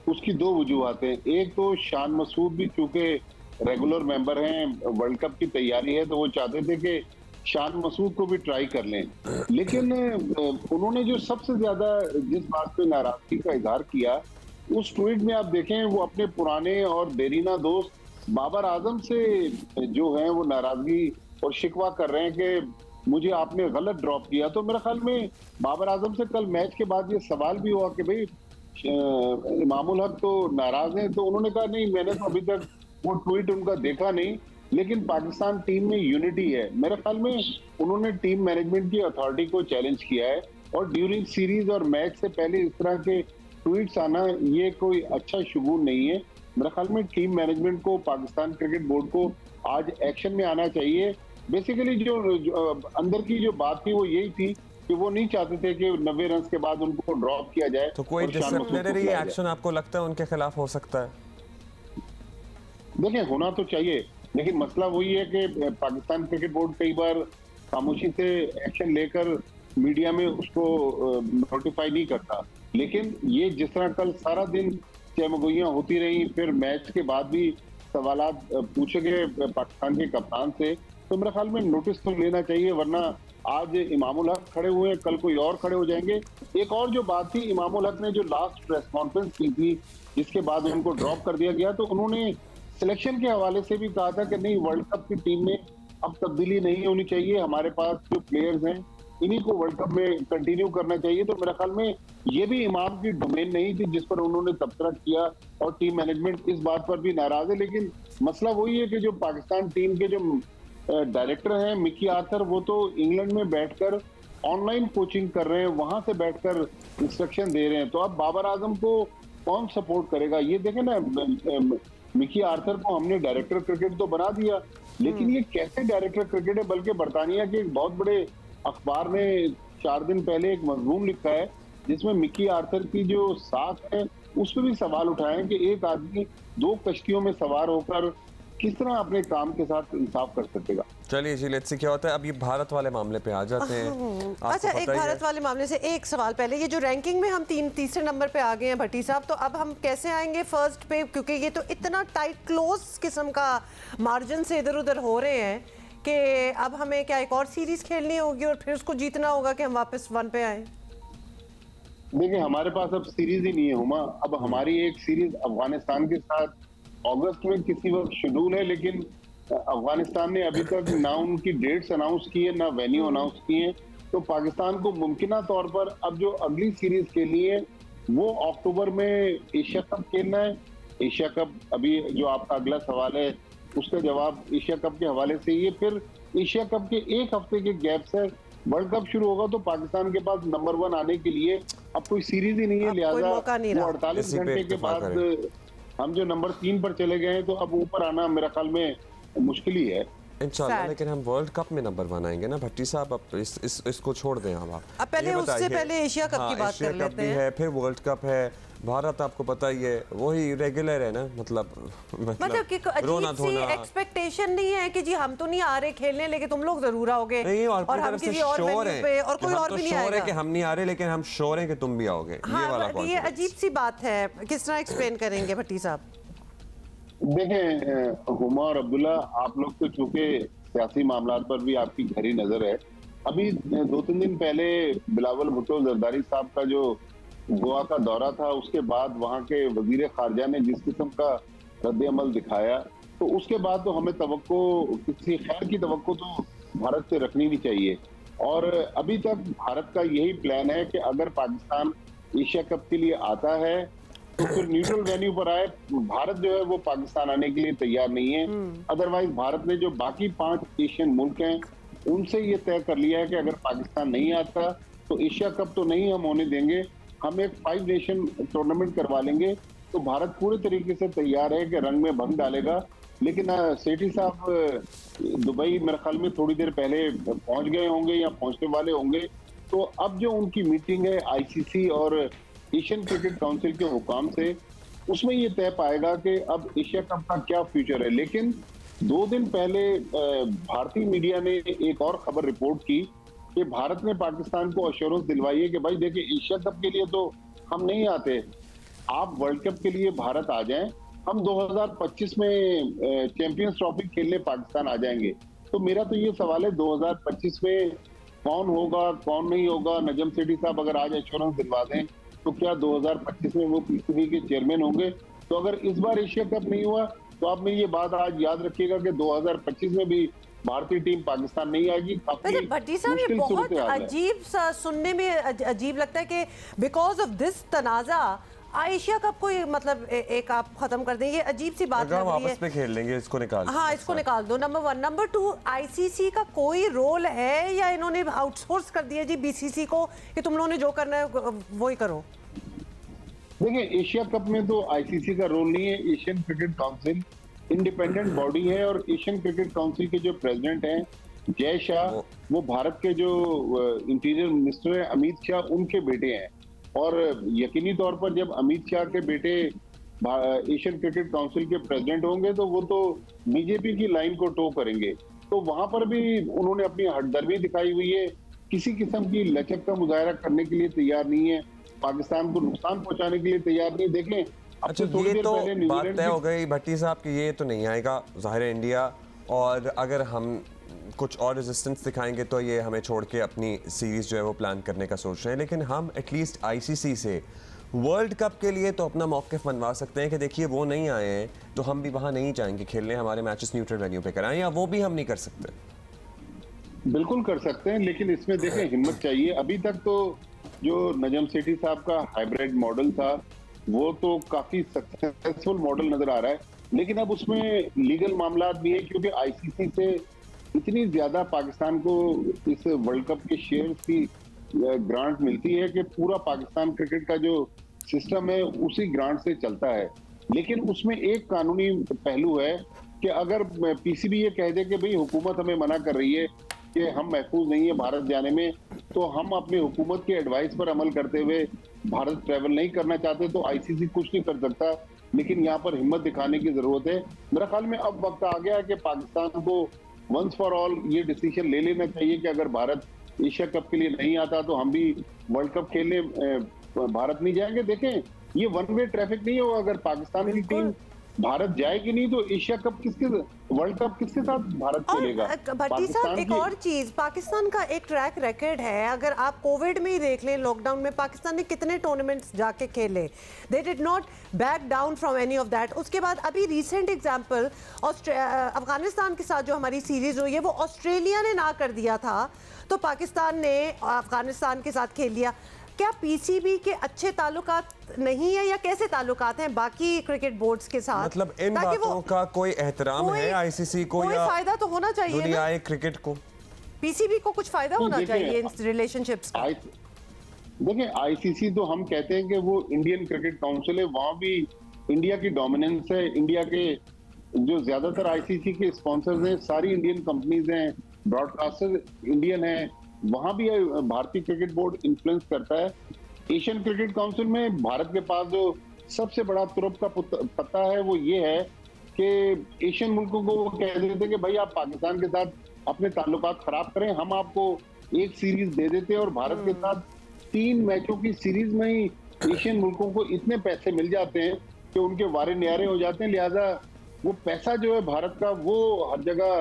उसकी 2 वजूहात हैं। एक तो शान मसूद भी चूंकि रेगुलर मेंबर हैं, वर्ल्ड कप की तैयारी है, तो वो चाहते थे कि शान मसूद को भी ट्राई कर लें। लेकिन उन्होंने जो सबसे ज्यादा जिस बात पे नाराजगी का इजहार किया, उस ट्वीट में आप देखें वो अपने पुराने और देरीना दोस्त बाबर आजम से जो है वो नाराजगी और शिकवा कर रहे हैं कि मुझे आपने गलत ड्रॉप किया। तो मेरे ख्याल में बाबर आजम से कल मैच के बाद ये सवाल भी हुआ कि भाई इमामुल हक तो नाराज हैं, तो उन्होंने कहा नहीं, मैंने तो अभी तक वो ट्वीट उनका देखा नहीं, लेकिन पाकिस्तान टीम में यूनिटी है। मेरे ख्याल में उन्होंने टीम मैनेजमेंट की अथॉरिटी को चैलेंज किया है और ड्यूरिंग सीरीज और मैच से पहले इस तरह के ट्वीट्स आना ये कोई अच्छा शुगुन नहीं है। मेरे ख्याल में टीम मैनेजमेंट को, पाकिस्तान क्रिकेट बोर्ड को आज एक्शन में आना चाहिए। बेसिकली जो अंदर की जो बात थी वो यही थी कि वो नहीं चाहते थे कि 90 रन के बाद उनको ड्रॉप किया जाए। तो कोई डिसिप्लिनरी एक्शन आपको लगता है उनके खिलाफ हो सकता है? देखिए होना तो चाहिए, लेकिन मसला वही है कि पाकिस्तान क्रिकेट बोर्ड कई बार खामोशी से एक्शन लेकर मीडिया में उसको नोटिफाई नहीं करता। लेकिन ये जिस तरह कल सारा दिन चहमगोइयां होती रही, फिर मैच के बाद भी सवालात पूछे गए पाकिस्तान के कप्तान से, तो मेरे ख्याल में नोटिस तो लेना चाहिए, वरना आज इमामुल हक खड़े हुए हैं, कल कोई और खड़े हो जाएंगे। एक और जो बात थी, इमामुल हक ने जो लास्ट प्रेस कॉन्फ्रेंस की थी जिसके बाद उनको ड्रॉप कर दिया गया, तो उन्होंने सिलेक्शन के हवाले से भी कहा था कि नहीं, वर्ल्ड कप की टीम में अब तब्दीली नहीं होनी चाहिए, हमारे पास जो प्लेयर्स हैं इन्हीं को वर्ल्ड कप में कंटिन्यू करना चाहिए। तो मेरे ख्याल में ये भी इमाम की डोमेन नहीं थी जिस पर उन्होंने तबसरा किया, और टीम मैनेजमेंट इस बात पर भी नाराज है। लेकिन मसला वही है कि जो पाकिस्तान टीम के जो डायरेक्टर हैं मिकी आर्थर, वो तो इंग्लैंड में बैठकर ऑनलाइन कोचिंग कर रहे हैं, वहां से बैठकर इंस्ट्रक्शन दे रहे हैं। तो अब बाबर आजम को कौन सपोर्ट करेगा? ये देखें ना, मिकी आर्थर को हमने डायरेक्टर क्रिकेट तो बना दिया, लेकिन ये कैसे डायरेक्टर क्रिकेट है? बल्कि बरतानिया के एक बहुत बड़े अखबार ने 4 दिन पहले एक मजमून लिखा है जिसमें मिकी आर्थर की जो साख है उस पर भी सवाल उठाए हैं कि एक आदमी 2 कश्तियों में सवार होकर किस तरह अपने काम के साथ इंसाफ कर सकेगा। चलिए जी, लेट्स सी क्या होता है। अब ये भारत वाले मामले पे आ जाते हैं। अच्छा, एक भारत वाले मामले से एक सवाल पहले, ये जो रैंकिंग में हम तीसरे नंबर पे आ गए हैं भट्टी साहब, तो अब हम कैसे आएंगे फर्स्ट पे? क्योंकि ये तो इतना टाइट क्लोज किस्म का मार्जिन से इधर उधर हो रहे हैं कि अब हमें क्या एक और सीरीज खेलनी होगी और फिर उसको जीतना होगा कि हम वापस 1 पे आए? देखिए, हमारे पास अब सीरीज ही नहीं है हुमा। अब हमारी एक सीरीज अफगानिस्तान के साथ अगस्त में किसी वक्त शेड्यूल है, लेकिन अफगानिस्तान ने अभी तक ना उनकी डेट्स अनाउंस की है, ना वेन्यू अनाउंस किए हैं। तो पाकिस्तान को मुमकिना तौर पर अब जो अगली सीरीज खेलनी है वो अक्टूबर में एशिया कप खेलना है। एशिया कप, अभी जो आपका अगला सवाल है उसका जवाब एशिया कप के हवाले से ये, फिर एशिया कप के 1 हफ्ते के गैप से वर्ल्ड कप शुरू होगा। तो पाकिस्तान के पास नंबर 1 आने के लिए अब कोई सीरीज ही नहीं है, लिहाजा वो 48 घंटे के बाद हम जो नंबर 3 पर चले गए हैं, तो अब ऊपर आना मेरा ख्याल में मुश्किल ही है इंशाल्लाह। लेकिन हम वर्ल्ड कप में नंबर 1 आएंगे ना भट्टी साहब। अब इसको छोड़ दें अब आप पहले उससे पहले एशिया कप की बात कर लेते हैं। फिर वर्ल्ड कप है। भारत आपको पता ही है वही रेगुलर है ना, मतलब कि अजीब सी एक्सपेक्टेशन नहीं है कि जी हम तो नहीं आ रहे खेलने लेकिन तुम लोग जरूर आओगे, और हम किसी और वेन्यू पे और कोई और भी नहीं आएगा। कि हम नहीं आ रहे लेकिन हम श्योर हैं कि तुम भी आओगे। ये वाला ये अजीब सी बात है, किस तरह एक्सप्लेन करेंगे भट्टी साहब? देखें हुमा और अब्दुल्ला, आप लोग तो चूंकि सियासी मामला पर भी आपकी गहरी नजर है। अभी 2-3 दिन पहले बिलावल भुट्टो जरदारी साहब का जो गोवा का दौरा था, उसके बाद वहाँ के वजीर खारजा ने जिस किस्म का रद्द अमल दिखाया, तो उसके बाद तो हमें तवक्को, किसी खैर की तवक्को तो भारत से रखनी भी चाहिए। और अभी तक भारत का यही प्लान है कि अगर पाकिस्तान एशिया कप के लिए आता है तो फिर न्यूट्रल वेन्यू पर आए। भारत जो है वो पाकिस्तान आने के लिए तैयार नहीं है। अदरवाइज भारत ने जो बाकी 5 एशियन मुल्क हैं उनसे ये तय कर लिया है कि अगर पाकिस्तान नहीं आता तो एशिया कप तो नहीं हम होने देंगे, हम एक 5 नेशन टूर्नामेंट करवा लेंगे। तो भारत पूरे तरीके से तैयार है कि रंग में भंग डालेगा। लेकिन सेठी साहब दुबई मेरे ख्याल में थोड़ी देर पहले पहुंच गए होंगे या पहुंचने वाले होंगे। तो अब जो उनकी मीटिंग है आईसीसी और एशियन क्रिकेट काउंसिल के हुकाम से, उसमें ये तय पाएगा कि अब एशिया कप का क्या फ्यूचर है। लेकिन 2 दिन पहले भारतीय मीडिया ने एक और खबर रिपोर्ट की कि भारत ने पाकिस्तान को अश्योरेंस दिलवाई है कि भाई देखिए, एशिया कप के लिए तो हम नहीं आते, आप वर्ल्ड कप के लिए भारत आ जाएं, हम 2025 में चैंपियंस ट्रॉफी खेलने पाकिस्तान आ जाएंगे। तो मेरा तो ये सवाल है 2025 में कौन होगा कौन नहीं होगा? नजम सेठी साहब अगर आज एश्योरेंस दिलवा दें तो क्या 2025 में वो पीसीबी के चेयरमैन होंगे? तो अगर इस बार एशिया कप नहीं हुआ तो आप मेरी ये बात आज याद रखिएगा कि 2025 में भी भारतीय टीम पाकिस्तान नहीं आएगी। भट्टी साहब, ये बहुत अजीब सा सुनने में अजीब लगता है कि बिकॉज ऑफ दिस तनाजा एशिया कप को मतलब एक आप खत्म कर देंगे, अजीब सी बात लग रही है। पे खेल लेंगे, इसको निकाल, हाँ इसको निकाल दो, नंबर 1। नंबर 2, आईसीसी का कोई रोल है या इन्होंने आउटसोर्स कर दिया जी बीसीसी को कि तुम लोगों ने जो करना है वो ही करो? देखिए, एशिया कप में तो आईसीसी का रोल नहीं है। Asian cricket council independent body है और एशियन क्रिकेट काउंसिल के जो प्रेसिडेंट हैं जय शाह, वो भारत के जो इंटीरियर मिनिस्टर है अमित शाह, उनके बेटे हैं। और यकीनी तौर पर जब अमित शाह के बेटे एशियन क्रिकेट काउंसिल के प्रेसिडेंट होंगे तो वो तो बीजेपी की लाइन को टो करेंगे। तो वहां पर भी उन्होंने अपनी हटदर्मी दिखाई हुई है, किसी किस्म की लचक का मुजाहरा करने के लिए तैयार नहीं है, पाकिस्तान को नुकसान पहुंचाने के लिए तैयार नहीं। देखें, अच्छा ये तो बात तय हो गई भट्टी साहब कि ये तो नहीं आएगा ज़ाहिर इंडिया, और अगर हम कुछ और रेजिस्टेंस दिखाएंगे तो ये हमें छोड़ के अपनी सीरीज जो है वो प्लान करने का सोच रहे हैं। लेकिन हम एटलीस्ट आईसीसी से वर्ल्ड कप के लिए तो अपना मौक़िफ़ मनवा सकते हैं कि देखिए वो नहीं आए हैं तो हम भी वहाँ नहीं जाएंगे खेलने, हमारे मैचेस न्यूट्रल वेन्यू पे कराएं, या वो भी हम नहीं कर सकते? बिल्कुल कर सकते हैं, लेकिन इसमें देखें हिम्मत चाहिए। अभी तक तो जो नजम सेठी साहब का हाइब्रिड मॉडल था वो तो काफी सक्सेसफुल मॉडल नजर आ रहा है, लेकिन अब उसमें लीगल मामला भी है क्योंकि आईसीसी से इतनी ज्यादा पाकिस्तान को इस वर्ल्ड कप के शेयर की ग्रांट मिलती है कि पूरा पाकिस्तान क्रिकेट का जो सिस्टम है उसी ग्रांट से चलता है। लेकिन उसमें एक कानूनी पहलू है कि अगर पीसीबी ये कह दे कि भाई हुकूमत हमें मना कर रही है कि हम महफूज नहीं है भारत जाने में, तो हम अपनी हुकूमत के एडवाइस पर अमल करते हुए भारत ट्रैवल नहीं करना चाहते, तो आईसीसी कुछ नहीं कर सकता। लेकिन यहाँ पर हिम्मत दिखाने की जरूरत है। मेरा ख्याल में अब वक्त आ गया है कि पाकिस्तान को वंस फॉर ऑल ये डिसीजन ले लेना चाहिए कि अगर भारत एशिया कप के लिए नहीं आता तो हम भी वर्ल्ड कप खेलने भारत नहीं जाएंगे। देखें, ये वन वे ट्रैफिक नहीं होगा। अगर पाकिस्तान की टीम भारत जाएगी नहीं तो एशिया कप किसके, वर्ल्ड कप किसके साथ भारत खेलेगा? भट्टी साहब, एक और चीज, पाकिस्तान का एक ट्रैक रिकॉर्ड है। अगर आप कोविड में ही देख लें, लॉकडाउन में पाकिस्तान ने कितने टूर्नामेंट्स जाके खेले, they did not back down from any of that. उसके बाद अभी रिसेंट एग्जांपल अफगानिस्तान के साथ जो हमारी सीरीज हुई है वो ऑस्ट्रेलिया ने ना कर दिया था तो पाकिस्तान ने अफगानिस्तान के साथ खेल लिया। क्या पीसीबी के अच्छे ताल्लुकात नहीं है या कैसे ताल्लुकात हैं बाकी क्रिकेट बोर्ड्स के साथ? मतलब इन बातों का कोई एहतराम है आईसीसी को, या फायदा तो होना चाहिए दुनियाई क्रिकेट को? पीसीबी को कुछ फायदा होना चाहिए इन रिलेशनशिप्स का। देखिए, आईसीसी तो हम कहते हैं कि वो इंडियन क्रिकेट काउंसिल है, वहां भी इंडिया की डोमिनेंस है। इंडिया के जो ज्यादातर आईसीसी के स्पॉन्सर्स हैं सारी इंडियन कंपनीज हैं, ब्रॉडकास्टर इंडियन है, वहां भी भारतीय क्रिकेट बोर्ड इन्फ्लुएंस करता है। एशियन क्रिकेट काउंसिल में भारत के पास जो सबसे बड़ा तुरप का पत्ता है वो ये है कि एशियन मुल्कों को वो कह देते कि भाई आप पाकिस्तान के साथ अपने ताल्लुकात खराब करें, हम आपको एक सीरीज दे देते हैं। और भारत के साथ 3 मैचों की सीरीज में ही एशियन मुल्कों को इतने पैसे मिल जाते हैं कि उनके वारे न्यारे हो जाते हैं। लिहाजा वो पैसा जो है भारत का वो हर जगह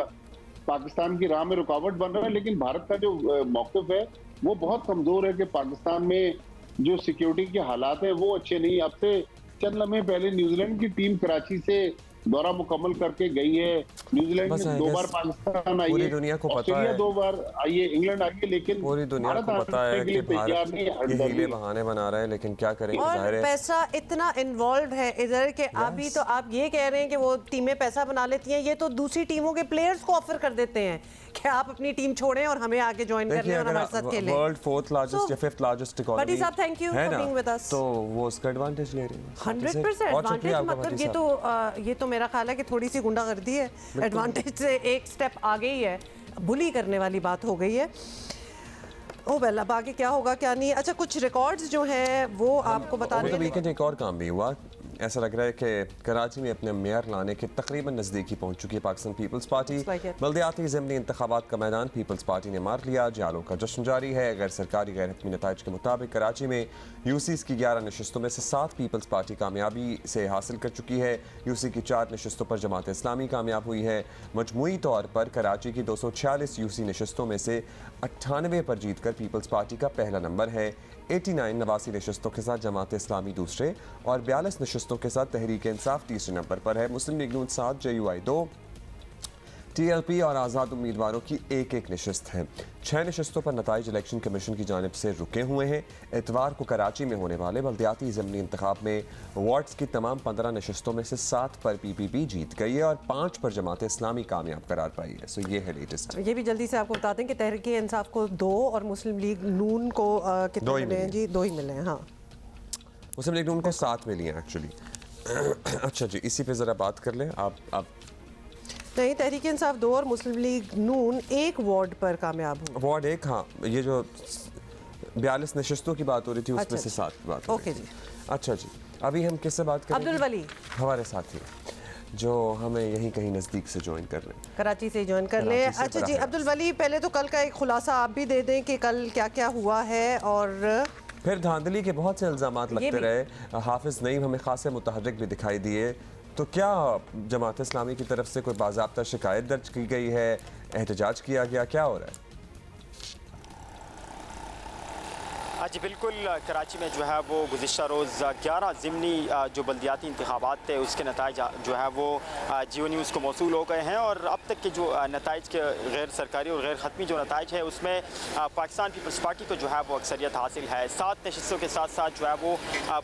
पाकिस्तान की राह में रुकावट बन रहा है। लेकिन भारत का जो मौक़िफ़ है वो बहुत कमजोर है कि पाकिस्तान में जो सिक्योरिटी के हालात हैं वो अच्छे नहीं। अब से चंद लम्हे पहले न्यूजीलैंड की टीम कराची से दौरा मुकम्मल करके गई है। न्यूजीलैंड में 2 बार पाकिस्तान आई है, दुनिया को पता है 2 बार आई है, इंग्लैंड आई है, लेकिन पूरी दुनिया को पता है कि भारत ये हीले बहाने बना रहा है। लेकिन क्या करेंगे, और पैसा इतना इन्वॉल्व है इधर के अभी तो आप ये कह रहे हैं कि वो टीमें पैसा बना लेती हैं, ये तो दूसरी टीमों के प्लेयर्स को ऑफर कर देते हैं कि आप अपनी टीम छोड़ें और हमें आगे ज्वाइन कर लें और हमारे साथ खेलें। वर्ल्ड 4th लार्जेस्ट या 5th लार्जेस्ट इकोनॉमी साहब, thank you for being with us. तो वो उसका एडवांटेज ले रहे हैं 100% एडवांटेज। मतलब ये तो मेरा ख्याल है कि थोड़ी सी गुंडागर्दी है, एडवांटेज से एक स्टेप आगे ही है, बुली करने वाली बात हो गई है। ओ वेल, अब आगे क्या होगा क्या नहीं। अच्छा, कुछ रिकॉर्ड्स जो हैं वो आपको बता रहे हैं। वीकेंड एक और काम भी हुआ, ऐसा लग रहा है कि कराची में अपने मेयर लाने के तकरीबन नज़दीकी पहुंच चुकी है पाकिस्तान पीपल्स पार्टी। बल्दियाती ज़िमनी इंतखाबात का मैदान पीपल्स पार्टी ने मार लिया, जालों का जश्न जारी है। गैर सरकारी गैर हतमी नताइज के मुताबिक कराची में यूसीस की 11 नशस्तों में से 7 पीपल्स पार्टी कामयाबी से हासिल कर चुकी है। यूसी की 4 नशस्तों पर जमात इस्लामी कामयाब हुई है। मजमूई तौर पर कराची की 246 यूसी नशस्तों में से 98 पर जीत कर पीपल्स पार्टी का पहला नंबर है। 89 नशस्तों के साथ जमात इस्लामी दूसरे और 42 नशस्तों के साथ तहरीक इंसाफ तीसरे नंबर पर है। मुस्लिम लीग नून 7, JUI 2, TLP और आज़ाद उम्मीदवारों की 1-1 नशस्त है। 6 नशस्तों पर नताइज इलेक्शन कमीशन की जानिब से रुके हुए हैं। इतवार को कराची में होने वाले बल्दियाती ज़िमनी इंतखाब में वार्ड्स की तमाम 15 नशस्तों में से 7 पर PPP जीत गई है और 5 पर जमात इस्लामी कामयाब करार पाई है। सो ये है लेटेस्ट। ये भी जल्दी से आपको बता दें कि तहरीक इंसाफ को 2 और मुस्लिम लीग नून को कितने मिले हैं जी? 2 ही मिले हैं। हाँ, मुस्लिम लीग नून को 7 मिली हैं एक्चुअली। अच्छा जी, इसी पे ज़रा बात कर लें आप। नहीं, तहरीक इंसाफ 2 और मुस्लिम लीग नून 1 वार्ड पर कामयाब हुआ। वार्ड 1, हाँ, ये जो 42 नशस्तों की बात हो रही थी उसमें से 7 की बात। ओके जी। अच्छा जी, अभी हम किससे बात करें? अब्दुल वली, हमारे साथी जो हमें यहीं कहीं नज़दीक से ज्वाइन कर लें, कराची से ज्वाइन कर लें। अच्छा जी, अब्दुल वली, पहले तो कल का एक खुलासा आप भी दे दें कि कल क्या क्या हुआ है। और फिर धांधली के बहुत से इल्ज़ामात लगते रहे। हाफिज़ नईम हमें खासे मुतहर्रिक भी दिखाई दिए। तो क्या जमात इस्लामी की तरफ से कोई बाज़ाब्ता शिकायत दर्ज की गई है, एहतजाज किया गया, क्या हो रहा है? जी बिल्कुल, कराची में जो है वो गुज़िश्ता रोज़ 11 ज़िमनी जो बल्दियाती इंतखाबात थे उसके नताइज जो है वो जियो न्यूज़ को मौसूल हो गए हैं। और अब तक के जो नताइज के गैर सरकारी और गैर ख़त्मी जो नताइज है उसमें पाकिस्तान पीपल्स पार्टी को जो है वो अक्सरियत हासिल है। 7 नशस्तों के साथ साथ जो है वो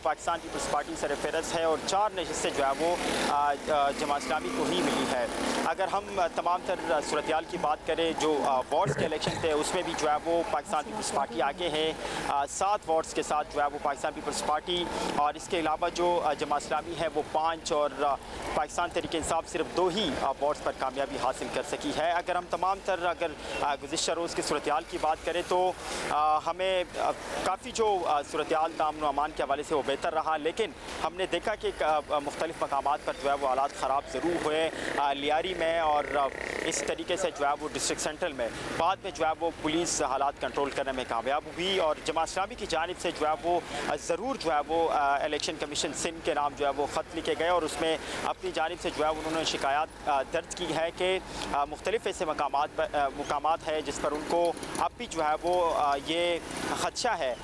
पाकिस्तान पीपल्स पार्टी सरफ़हरिस्त है और 4 नशस्तें जो है वो जमात इस्लामी को ही मिली है। अगर हम तमाम तर सूरत की बात करें, जो वार्ड्स के इलेक्शन थे उसमें भी जो है वो पाकिस्तान पीपल्स पार्टी आगे है। 7 वार्ड्स के साथ जो है वो पाकिस्तान पीपल्स पार्टी और इसके अलावा जो जमात इस्लामी है वो 5 और पाकिस्तान तहरीक इंसाफ सिर्फ 2 ही वार्ड्स पर कामयाबी हासिल कर सकी है। अगर हम तमाम तर गुज़िश्ता रोज़ की सूरत हाल की बात करें तो हमें काफ़ी जो सूरत हाल अमन व अमान के हवाले से वो बेहतर रहा, लेकिन हमने देखा कि मुख्तलिफ मकामात पर जो है वो हालात ख़राब ज़रूर हुए। लियारी में और इस तरीके से जो है वो डिस्ट्रिक्ट सेंट्रल में बाद में जो है वो पुलिस हालात कंट्रोल करने में कामयाब हुई और जमात इस्लामी की जानिब से जो है वो ज़रूर जो है वो इलेक्शन कमीशन सिंध के नाम जो है वो ख़त लिखे गए और उसमें अपनी जानिब से जो है उन्होंने शिकायत दर्ज की है कि मुख्तलिफ ऐसे मकामात है जिस पर उनको अब भी जो है वो ये ख़दशा है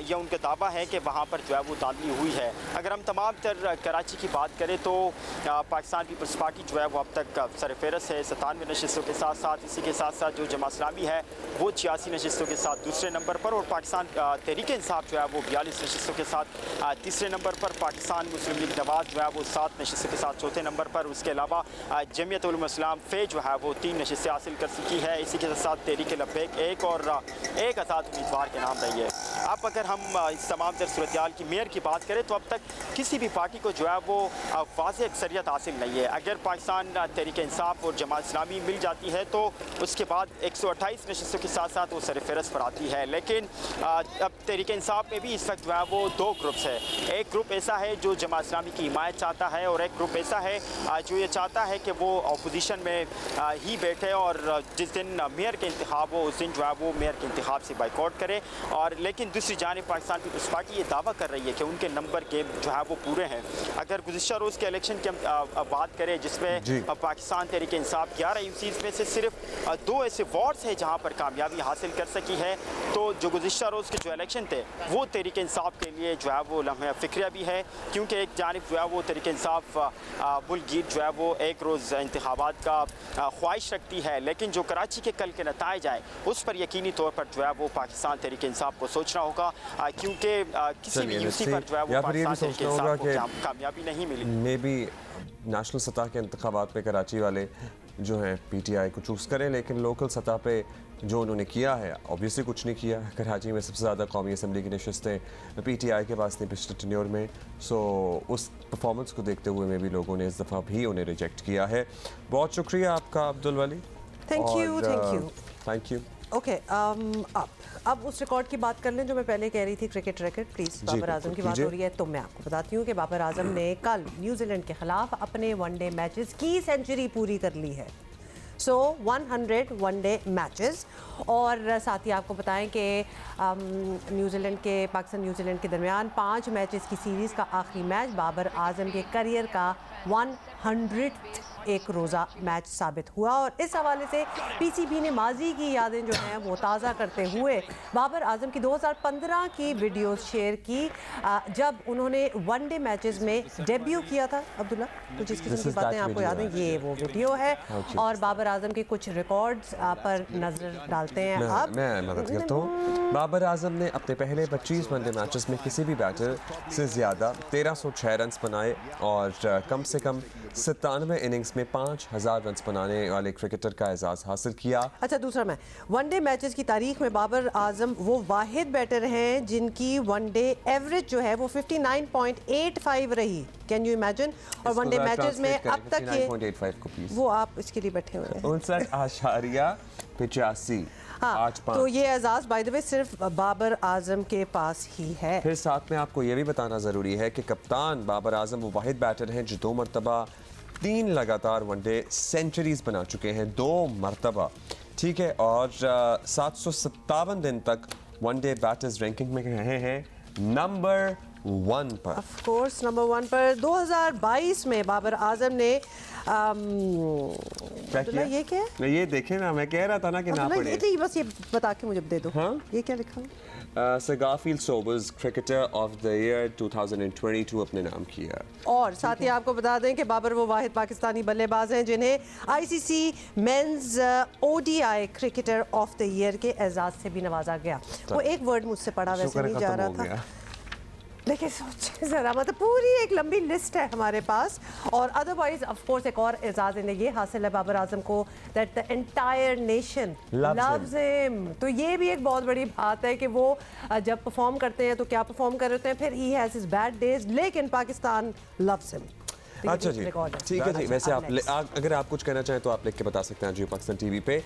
या उनका दावा है कि वहाँ पर जो है वो धांधली हुई है। अगर हम तमाम तर कराची की बात करें तो पाकिस्तान पीपल्स पार्टी जो है वो अब तक सरफहरस्त है 97 नशिस्तों के साथ साथ, इसी के साथ साथ जो जमात इस्लामी है वो 86 नशिस्तों के साथ दूसरे नंबर पर और पाकिस्तान तहरीक इंसाफ जो है वो 42 नशिस्तों के साथ तीसरे नंबर पर, पाकिस्तान मुस्लिम लीग नवाज जो है वो 7 नशिस्तों के साथ चौथे नंबर पर। उसके अलावा जमीयत उलमा इस्लाम फे जो है वो 3 नशिस्तें हासिल कर चुकी है। इसी के साथ तहरीक लब्बैक 1 और एक आज़ाद उम्मीदवार के नाम रही है। अब अगर हम इस तमाम तर सूरत हाल की मेयर की बात करें तो अब तक किसी भी पार्टी को जो है वो वाज़ेह अक्सरियत हासिल नहीं है। अगर पाकिस्तान तहरीक इंसाफ और जमात इस्लामी मिल जाती है तो उसके बाद 128 नशिस्तों के साथ साथ वो सरफहरस्त पर आती है, लेकिन अब तहरीक इंसाफ में भी इस वक्त जो है वो 2 ग्रुप्स है। एक ग्रुप ऐसा है जो जमात इस्लामी की हिमायत चाहता है और एक ग्रुप ऐसा है जो ये चाहता है कि वो अपोजिशन में ही बैठे और जिस दिन मेयर के इंतखाब हो उस दिन जो है वो मेयर के इंतखाब से बाइकआउट करे। और लेकिन दूसरी जानिब पाकिस्तान पीपल्स पार्टी ये दावा कर रही है कि उनके नंबर गेम जो है वो पूरे हैं। अगर गुज़िश्ता रोज़ के इलेक्शन की हम बात करें जिसमें पाकिस्तान तहरीक इंसाफ 11 यूसीज़ में से सिर्फ 2 ऐसे वार्ड्स हैं जहाँ पर कामयाबी हासिल कर सकी है, तो जो गुज़िश्ता रोज़ के जो इलेक्शन थे वो तहरीक इंसाफ के लिए जो है वो लम्हा फ़िक्रिया भी है, क्योंकि एक जानिब जो है वो तहरीक इंसाफ बुलगीर जो है वो एक रोज़ इंतखाबात का ख्वाहिश रखती है, लेकिन जो कराची के कल के नताइज आए उस पर यकीनी तौर पर जो है वो पाकिस्तान तहरीक इंसाफ को सोचना होगा, क्योंकि किसी भी यूसी पर जो है वो पाकिस्तान तहरीक इंसाफ को कामयाबी नहीं मिली। मे बी नेशनल सतह के इंतखाबात में कराची वाले जो हैं पीटीआई को चूज़ करें, लेकिन लोकल सतह पे जो उन्होंने किया है ऑब्वियसली कुछ नहीं किया। कराची में सबसे ज़्यादा कौमी असम्बली की नशस्तें पीटीआई के पास थी पिछले टेन्योर में, सो उस परफॉर्मेंस को देखते हुए में भी लोगों ने इस दफ़ा भी उन्हें रिजेक्ट किया है। बहुत शुक्रिया आपका Abdul Wali. Thank you. Okay, अब उस रिकॉर्ड की बात कर लें जो मैं पहले कह रही थी, cricket record please. Babar Azam की बात हो रही है तो मैं आपको बताती हूँ कि बाबर आजम ने कल न्यूजीलैंड के खिलाफ अपने वनडे मैचेस की सेंचुरी पूरी कर ली है। 100 वनडे मैचेस। और साथ ही आपको बताएं कि न्यूजीलैंड के पाकिस्तान न्यूजीलैंड के दरमियान 5 मैचेस की सीरीज़ का आखिरी मैच बाबर आजम के करियर का 100th एक रोज़ा मैच साबित हुआ। और इस हवाले से पीसीबी ने माजी की यादें जो हैं वो ताज़ा करते हुए बाबर आजम की 2015 की वीडियोस शेयर की, जब उन्होंने वनडे मैचेस में डेब्यू किया था। अब्दुल्ला, कुछ इस किस्म की बातें आपको याद हैं? ये वो वीडियो है और बाबर आजम के कुछ रिकॉर्ड्स पर नजर डालते हैं। अब मैं मदद करता हूँ। बाबर आजम ने अपने पहले 25 वनडे मैचेस में किसी भी बैटर से ज़्यादा 1306 रन बनाए और कम से कम 97 इनिंग्स में 5000 रन बनाने वाले क्रिकेटर का एजाज हासिल किया। अच्छा, दूसरा मैं वनडे मैचेस की तारीख में बाबर आजम वो वाहिद बैटर हैं जिनकी वनडे एवरेज जो है वो 59.85 रही। Can you imagine? और वनडे मैचेस में अब तक ये 59.85 को प्लीज, वो आप इसके लिए बैठे हुए हैं 59.85। हाँ, तो ये एजाज बाय द वे सिर्फ बाबर आजम के पास ही है। फिर साथ में आपको ये भी बताना ज़रूरी है कि कप्तान बाबर आजम वो वाहिद बैटर हैं जो 2 मरतबा 3 लगातार वनडे सेंचुरीज बना चुके हैं, 2 मरतबा, ठीक है। और 757 दिन तक वनडे बैटर्स रैंकिंग में रहे हैं नंबर 1 पर। ऑफ कोर्स नंबर 1 पर। 2022 में बाबर आजम ने क्या किया? ये क्या है? ये देखें ना, मैं कह रहा था ना कि ना पढ़े। बस ये बता के मुझे दे दो। हाँ? ये क्या लिखा? Sir Garfield Sobers cricketer of the year 2022 अपने नाम किया। और साथ ही आपको बता दें कि बाबर वो वाहिद पाकिस्तानी बल्लेबाज हैं जिन्हें ICC men's ODI cricketer of the year के एजाज से भी नवाजा गया। वो एक वर्ड मुझसे पढ़ा वैसे नहीं जा रहा था। देखिए सोचिए ज़रा, मतलब पूरी एक लंबी लिस्ट है हमारे पास। और अदरवाइज ऑफ कोर्स एक और एजाज़ इन्हें ये हासिल है बाबर आजम को, that the entire nation loves him. तो ये भी एक बहुत बड़ी बात है कि वो जब परफॉर्म करते हैं तो क्या परफॉर्म कर रहे हैं, फिर he has his bad days, लेकिन पाकिस्तान लव्स हिम। अच्छा जी, ठीक है जी। वैसे आप अगर आप कुछ कहना चाहें तो आप लिख के बता सकते हैं जियो पाकिस्तान टीवी पे।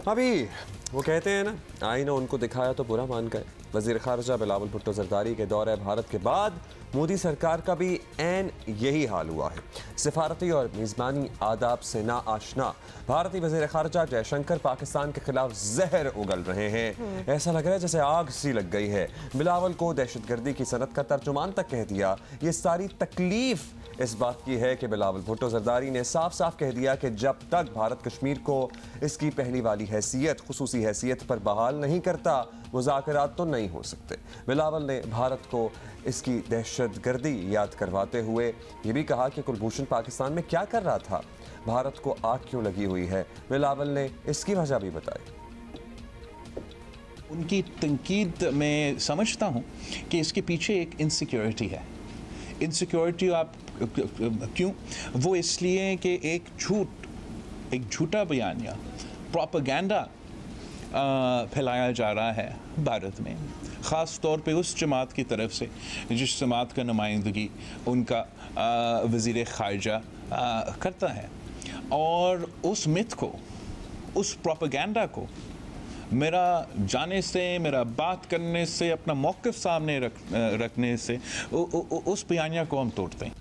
अभी वो कहते हैं ना, आईना उनको दिखाया तो बुरा मान गए। वज़ीर ख़ारिजा बिलावल भुट्टो ज़रदारी के दौरे भारत के बाद मोदी सरकार का भी ऐन यही हाल हुआ है। सिफारती और मेज़बानी आदाब से ना आशना भारतीय वज़ीर ख़ारिजा जयशंकर पाकिस्तान के खिलाफ जहर उगल रहे हैं। ऐसा लग रहा है जैसे आग सी लग गई है। बिलावल को दहशतगर्दी की सनत का तर्जुमान तक कह दिया। ये सारी तकलीफ इस बात की है कि बिलावल भुट्टो ज़रदारी ने साफ साफ कह दिया कि जब तक भारत कश्मीर को इसकी पहली वाली हैसियत, खुसूसी हैसियत पर बहाल नहीं करता, मुज़ाकरात तो नहीं हो सकते। बिलावल ने भारत को इसकी दहशतगर्दी याद करवाते हुए ये भी कहा कि कुलभूषण पाकिस्तान में क्या कर रहा था, भारत को आग क्यों लगी हुई है। बिलावल ने इसकी वजह भी बताई। उनकी तनकीद में समझता हूँ कि इसके पीछे एक इनसिक्योरिटी है। इनसिक्योरिटी आप क्यों? वो इसलिए कि एक झूठा बयानिया, प्रोपेगेंडा फैलाया जा रहा है भारत में, ख़ास तौर पे उस जमात की तरफ से जिस जमात का नुमाइंदगी उनका वज़ीर ख़ारिजा करता है। और उस मिथ को, उस प्रोपेगेंडा को मेरा जाने से, मेरा बात करने से, अपना मौक़िफ़ सामने रखने से उस बयानिया को हम तोड़ते हैं।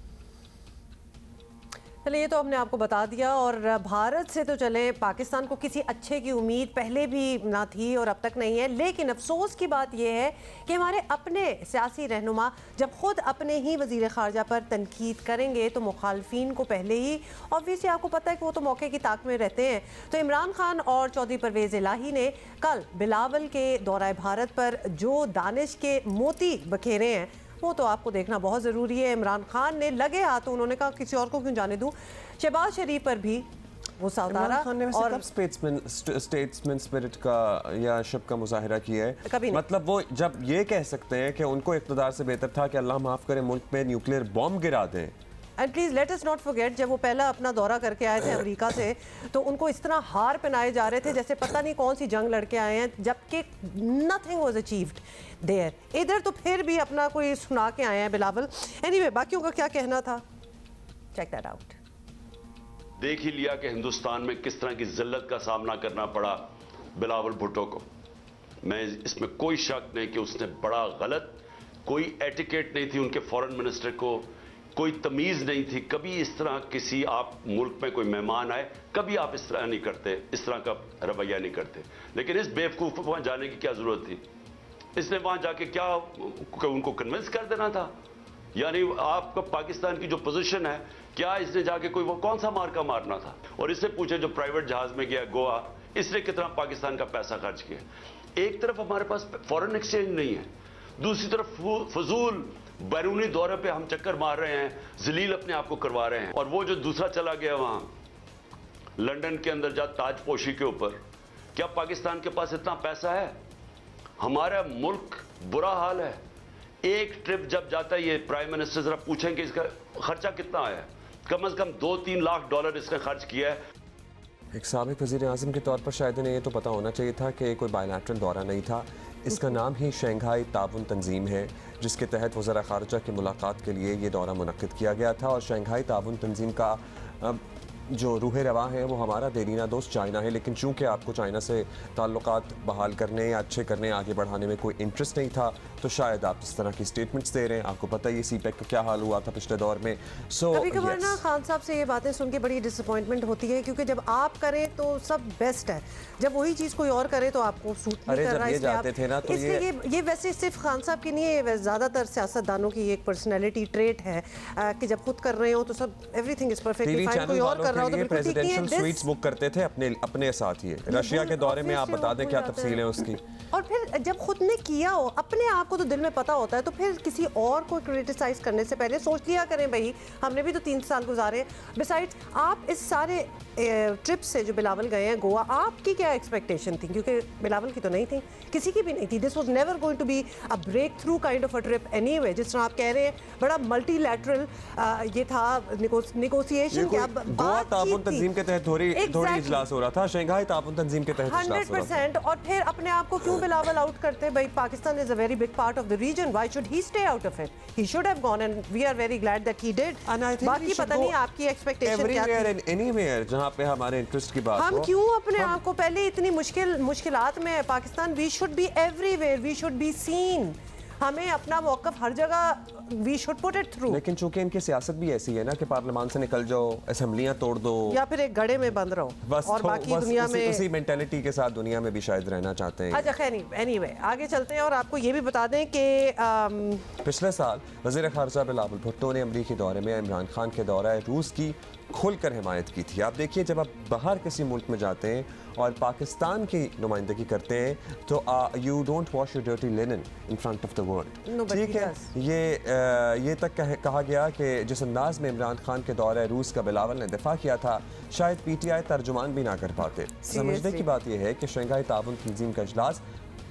चलिए ये तो हमने आपको बता दिया। और भारत से तो चले, पाकिस्तान को किसी अच्छे की उम्मीद पहले भी ना थी और अब तक नहीं है। लेकिन अफसोस की बात यह है कि हमारे अपने सियासी रहनुमा जब खुद अपने ही वज़ीर ख़ारिजा पर तनकीद करेंगे तो मुखालफिन को पहले ही ऑब्वियसली आपको पता है कि वो तो मौके की ताक में रहते हैं। तो इमरान खान और चौधरी परवेज़ इलाही ने कल बिलावल के दौरा भारत पर जो दानिश के मोती बखेरे हैं वो तो आपको देखना बहुत ज़रूरी है। इमरान खान ने लगे हाथों उन्होंने कहा किसी और को क्यों जाने दूं। शहबाज शरीफ पर भी गुस्सा उतारा और स्टेट्समैन स्पिरिट का या शब का मुजाहिरा किया है। कभी नहीं। मतलब वो जब ये कह सकते हैं कि उनको इक़्तिदार से बेहतर था कि अल्लाह माफ़ करे मुल्क पे न्यूक्लियर बॉम्ब गिरा दें। And please let us not forget, जब वो पहला अपना दौरा करके आए थे अमेरिका से तो उनको इस तरह हार पहनाए जा रहे थे जैसे पता नहीं कौन सी जंग लड़के आए हैं, जबकि नथिंग वाज अचीव्ड देयर। इधर तो फिर भी अपना कोई सुना के आए हैं बिलावल। एनीवे बाकियों का क्या कहना था, चेक दैट आउट। देख ही लिया कि हिंदुस्तान में किस तरह की जिल्लत का सामना करना पड़ा बिलावल भुट्टो को। मैं इसमें कोई शक नहीं कि उसने बड़ा गलत, कोई एटिकेट नहीं थी उनके फॉरेन मिनिस्टर को, कोई तमीज़ नहीं थी। कभी इस तरह किसी आप मुल्क में कोई मेहमान आए, कभी आप इस तरह नहीं करते, इस तरह का रवैया नहीं करते। लेकिन इस बेवकूफ़ को वहाँ जाने की क्या ज़रूरत थी? इसने वहाँ जाके क्या उनको कन्विंस कर देना था? यानी आपका पाकिस्तान की जो पोजीशन है, क्या इसने जाके कोई वो कौन सा मार्का मारना था? और इससे पूछे जो प्राइवेट जहाज में गया गोवा, इसने कितना पाकिस्तान का पैसा खर्च किया? एक तरफ हमारे पास फॉरेन एक्सचेंज नहीं है, दूसरी तरफ फजूल बैरूनी दौरे पे हम चक्कर मार रहे हैं, जलील अपने आप को करवा रहे हैं। और वो जो दूसरा चला गया वहां लंदन के अंदर जा ताजपोशी के ऊपर, क्या पाकिस्तान के पास इतना पैसा है? हमारा मुल्क बुरा हाल है। एक ट्रिप जब जाता है ये प्राइम मिनिस्टर, जरा पूछेंगे इसका खर्चा कितना आया? कम से कम $2-3 लाख इसने खर्च किया है। एक साबिक वज़ीर आज़म के तौर पर शायद इन्हें ये तो पता होना चाहिए था कि कोई बायलैटरल दौरा नहीं था। इसका नाम ही शंघाई ताउन तंजीम है, जिसके तहत वज़ीर ख़ारिजा की मुलाकात के लिए ये दौरा मुनक़्क़िद किया गया था। और शंघाई ताउन तंजीम का जो रूह रवा है वो हमारा देरीना दोस्त चाइना है। लेकिन चूँकि आपको चाइना से ताल्लुकात बहाल करने या अच्छे करने, आगे बढ़ाने में कोई इंटरेस्ट नहीं था, तो शायद आप इस तरह की स्टेटमेंट्स दे रहे हैं। आपको पता है CPEC का क्या हाल हुआ था पिछले दौर में। कभी-कभार ना खान साहब से ये बातें सुन के बड़ी डिसअपॉइंटमेंट होती है, क्योंकि जब आप करें तो सब बेस्ट है, जब वही चीज़ कोई और करे तो आपको सूट नहीं कर रहा है। जाते थे ना, तो ये वैसे सिर्फ खान साहब की नहीं है, ज़्यादातर सियासतदानों की एक पर्सनैलिटी ट्रेट है कि जब खुद कर रहे हो तो सब एवरीथिंग इज परफेक्टली फाइन, कोई और कर रहा हो तो बिल्कुल ठीक नहीं है। स्वीट्स बुक करते थे अपने साथ ही। रशिया के दौरे में आप बता दें क्या तफसील है उसकी। और फिर जब खुद ने किया हो, अपने आप को तो दिल में पता होता है, तो फिर किसी और को क्रिटिसाइज करने से पहले सोच लिया करें भाई हमने भी तो 3 साल गुजारे। बिसाइड्स आप इस सारे ट्रिप से जो बिलावल गए हैं गोवा, आपकी क्या एक्सपेक्टेशन थी? क्योंकि बिलावल की तो नहीं थी, किसी की भी नहीं थी। This was never going to be a breakthrough kind of a trip anyway. जिस तरह आप कह रहे हैं बड़ा मल्टीलैटरल ये था नेगोशिएशन क्या गोवा ताउन तंजीम के तहत थोड़ी इजलास हो रहा था, शंघाई ताउन तंजीम के तहत 100%। और फिर अपने आप को क्यों बिलावल आउट करते? भाई Pakistan is a very big part of the region, why should he stay out of it? He should have gone and we are very glad that he did. बाकी पता नहीं आपकी एक्सपेक्टेशन क्या थी? एवरीवेयर एंड एनीवेयर जहां पे हमारे interest की बात हो। हम क्यों अपने आप को पहले इतनी मुश्किलात में है Pakistan? We should be everywhere, we should be seen. हमें अपना मौक़िफ़ हर जगह we should put it through. लेकिन चूंकि इनकी सियासत भी ऐसी है ना कि पार्लियामान से निकल जाओ, असेंबलियां तोड़ दो, या फिर एक गड़े में बंद रहो बस, और बाकी दुनिया में उसी मेंटालिटी के साथ दुनिया में भी शायद रहना चाहते हैं। अच्छा खैर, एनीवे आगे चलते हैं और आपको ये भी बता दें कि पिछले साल वज़ीर ख़ारजा बिलावल भुट्टो ने अमरीकी दौरे में इमरान खान के दौरे रूस की खुलकर हिमायत की थी। आप देखिए, जब आप बाहर किसी मुल्क में जाते हैं और पाकिस्तान की नुमाइंदगी करते हैं तो you don't wash your dirty linen in front of the world. ठीक है, ये तक कहा गया कि जिस अंदाज में इमरान खान के दौरे रूस का बिलावल ने दिफा किया था, शायद PTI तर्जुमान भी ना कर पाते। समझने की बात यह है कि शंघाई ताउन तंजीम का इजलास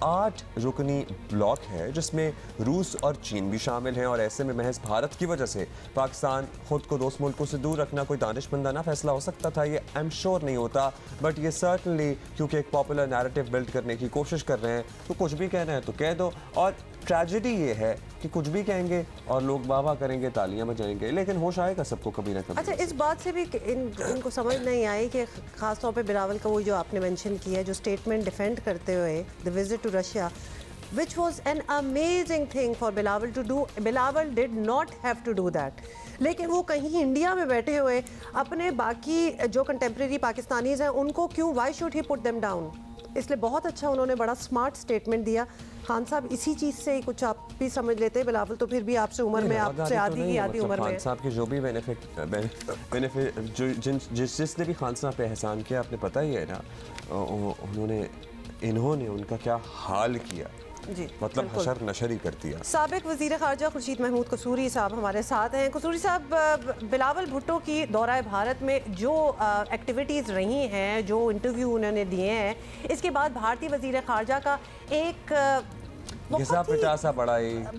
8 रुकनी ब्लॉक है जिसमें रूस और चीन भी शामिल हैं, और ऐसे में महज भारत की वजह से पाकिस्तान खुद को दोस्त मुल्कों से दूर रखना कोई दानिशमंदाना फैसला हो सकता था। ये आई एम श्योर नहीं होता, बट ये सर्टनली क्योंकि एक पॉपुलर नैरेटिव बिल्ड करने की कोशिश कर रहे हैं तो कुछ भी कहना है तो कह दो। और ट्रेजेडी ये है कि कुछ भी कहेंगे और लोग वाह वाह करेंगे, तालियां बजाएंगे, लेकिन होश आएगा सबको कभी ना कभी। अच्छा, इस बात से भी इनको समझ नहीं आई कि खास तौर पे बिलावल का वो जो आपने मेंशन किया है, जो स्टेटमेंट डिफेंड करते हुए the visit to Russia, which was an amazing thing for Bilawal to do. Bilawal did not have to do that. लेकिन वो कहीं इंडिया में बैठे हुए अपने बाकी जो कंटेम्प्रेरी पाकिस्तानीज़ हैं उनको क्यों, why should he put them down? इसलिए बहुत अच्छा उन्होंने बड़ा स्मार्ट स्टेटमेंट दिया। खान साहब इसी चीज़ से कुछ आप भी समझ लेते हैं, बिलावल तो फिर भी आपसे उम्र में, आपसे आधी की आधी उम्र में। खान साहब के जो भी बेनिफिट जिसने भी खान साहब पे एहसान किया, आपने पता ही है ना, इन्होंने उनका क्या हाल किया जी, मतलब हशर नशर ही कर दिया। साबिक वज़ीर ख़ारजा खुर्शीद महमूद कसूरी साहब हमारे साथ हैं। कसूरी साहब, बिलावल भुट्टो की दौरा भारत में जो एक्टिविटीज़ रही हैं, जो इंटरव्यू उन्होंने दिए हैं, इसके बाद भारतीय वज़ीर ख़ारजा का एक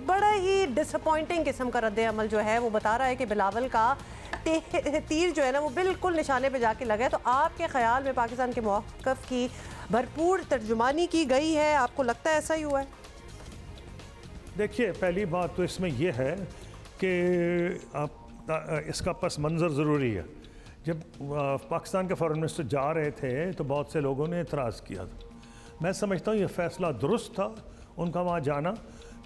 बड़ा ही डिसअपॉइंटिंग किस्म का रद्द अमल जो है वो बता रहा है कि बिलावल का तीर जो है ना वो बिल्कुल निशाने पे जाके लगा है। तो आपके ख्याल में पाकिस्तान के मौक़िफ़ की भरपूर तर्जुमानी की गई है? आपको लगता है ऐसा ही हुआ है? देखिए, पहली बात तो इसमें यह है कि इसका पस मंज़र ज़रूरी है। जब पाकिस्तान के फ़ॉरेन मिनिस्टर जा रहे थे तो बहुत से लोगों ने एतराज़ किया था। मैं समझता हूँ ये फ़ैसला दुरुस्त था उनका वहाँ जाना,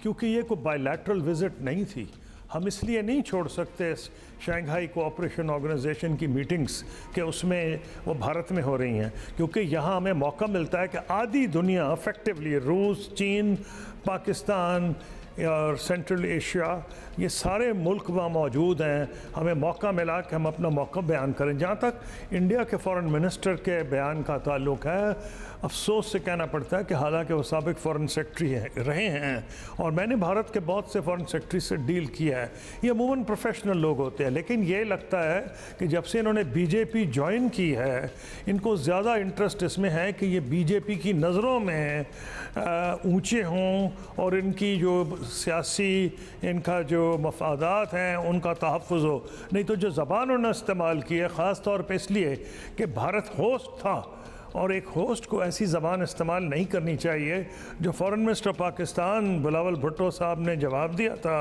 क्योंकि ये कोई बायलैटरल विज़िट नहीं थी। हम इसलिए नहीं छोड़ सकते शंघाई कोऑपरेशन ऑर्गेनाइजेशन की मीटिंग्स कि उसमें वो भारत में हो रही हैं, क्योंकि यहाँ हमें मौका मिलता है कि आधी दुनिया इफेक्टिवली, रूस, चीन, पाकिस्तान और सेंट्रल एशिया, ये सारे मुल्क वहाँ मौजूद हैं। हमें मौका मिला कि हम अपना मौका बयान करें। जहाँ तक इंडिया के फॉरेन मिनिस्टर के बयान का ताल्लुक़ है, अफसोस से कहना पड़ता है कि हालांकि वो साबिक फ़ॉरेन सेक्रेटरी रहे हैं और मैंने भारत के बहुत से फ़ॉरेन सेक्रेटरी से डील किया है, ये अमूमन प्रोफेशनल लोग होते हैं, लेकिन ये लगता है कि जब से इन्होंने बीजेपी ज्वाइन की है, इनको ज़्यादा इंटरेस्ट इसमें है कि ये बीजेपी की नज़रों में ऊँचे हों और इनकी जो सियासी, इनका जो मफादात हैं उनका तहफ़्फ़ुज़ हो। नहीं तो जो ज़बान उन्होंने इस्तेमाल की है, ख़ास तौर पर इसलिए कि भारत होस्ट था और एक होस्ट को ऐसी ज़बान इस्तेमाल नहीं करनी चाहिए। जो फ़ॉरेन मिनिस्टर पाकिस्तान बिलावल भुट्टो साहब ने जवाब दिया था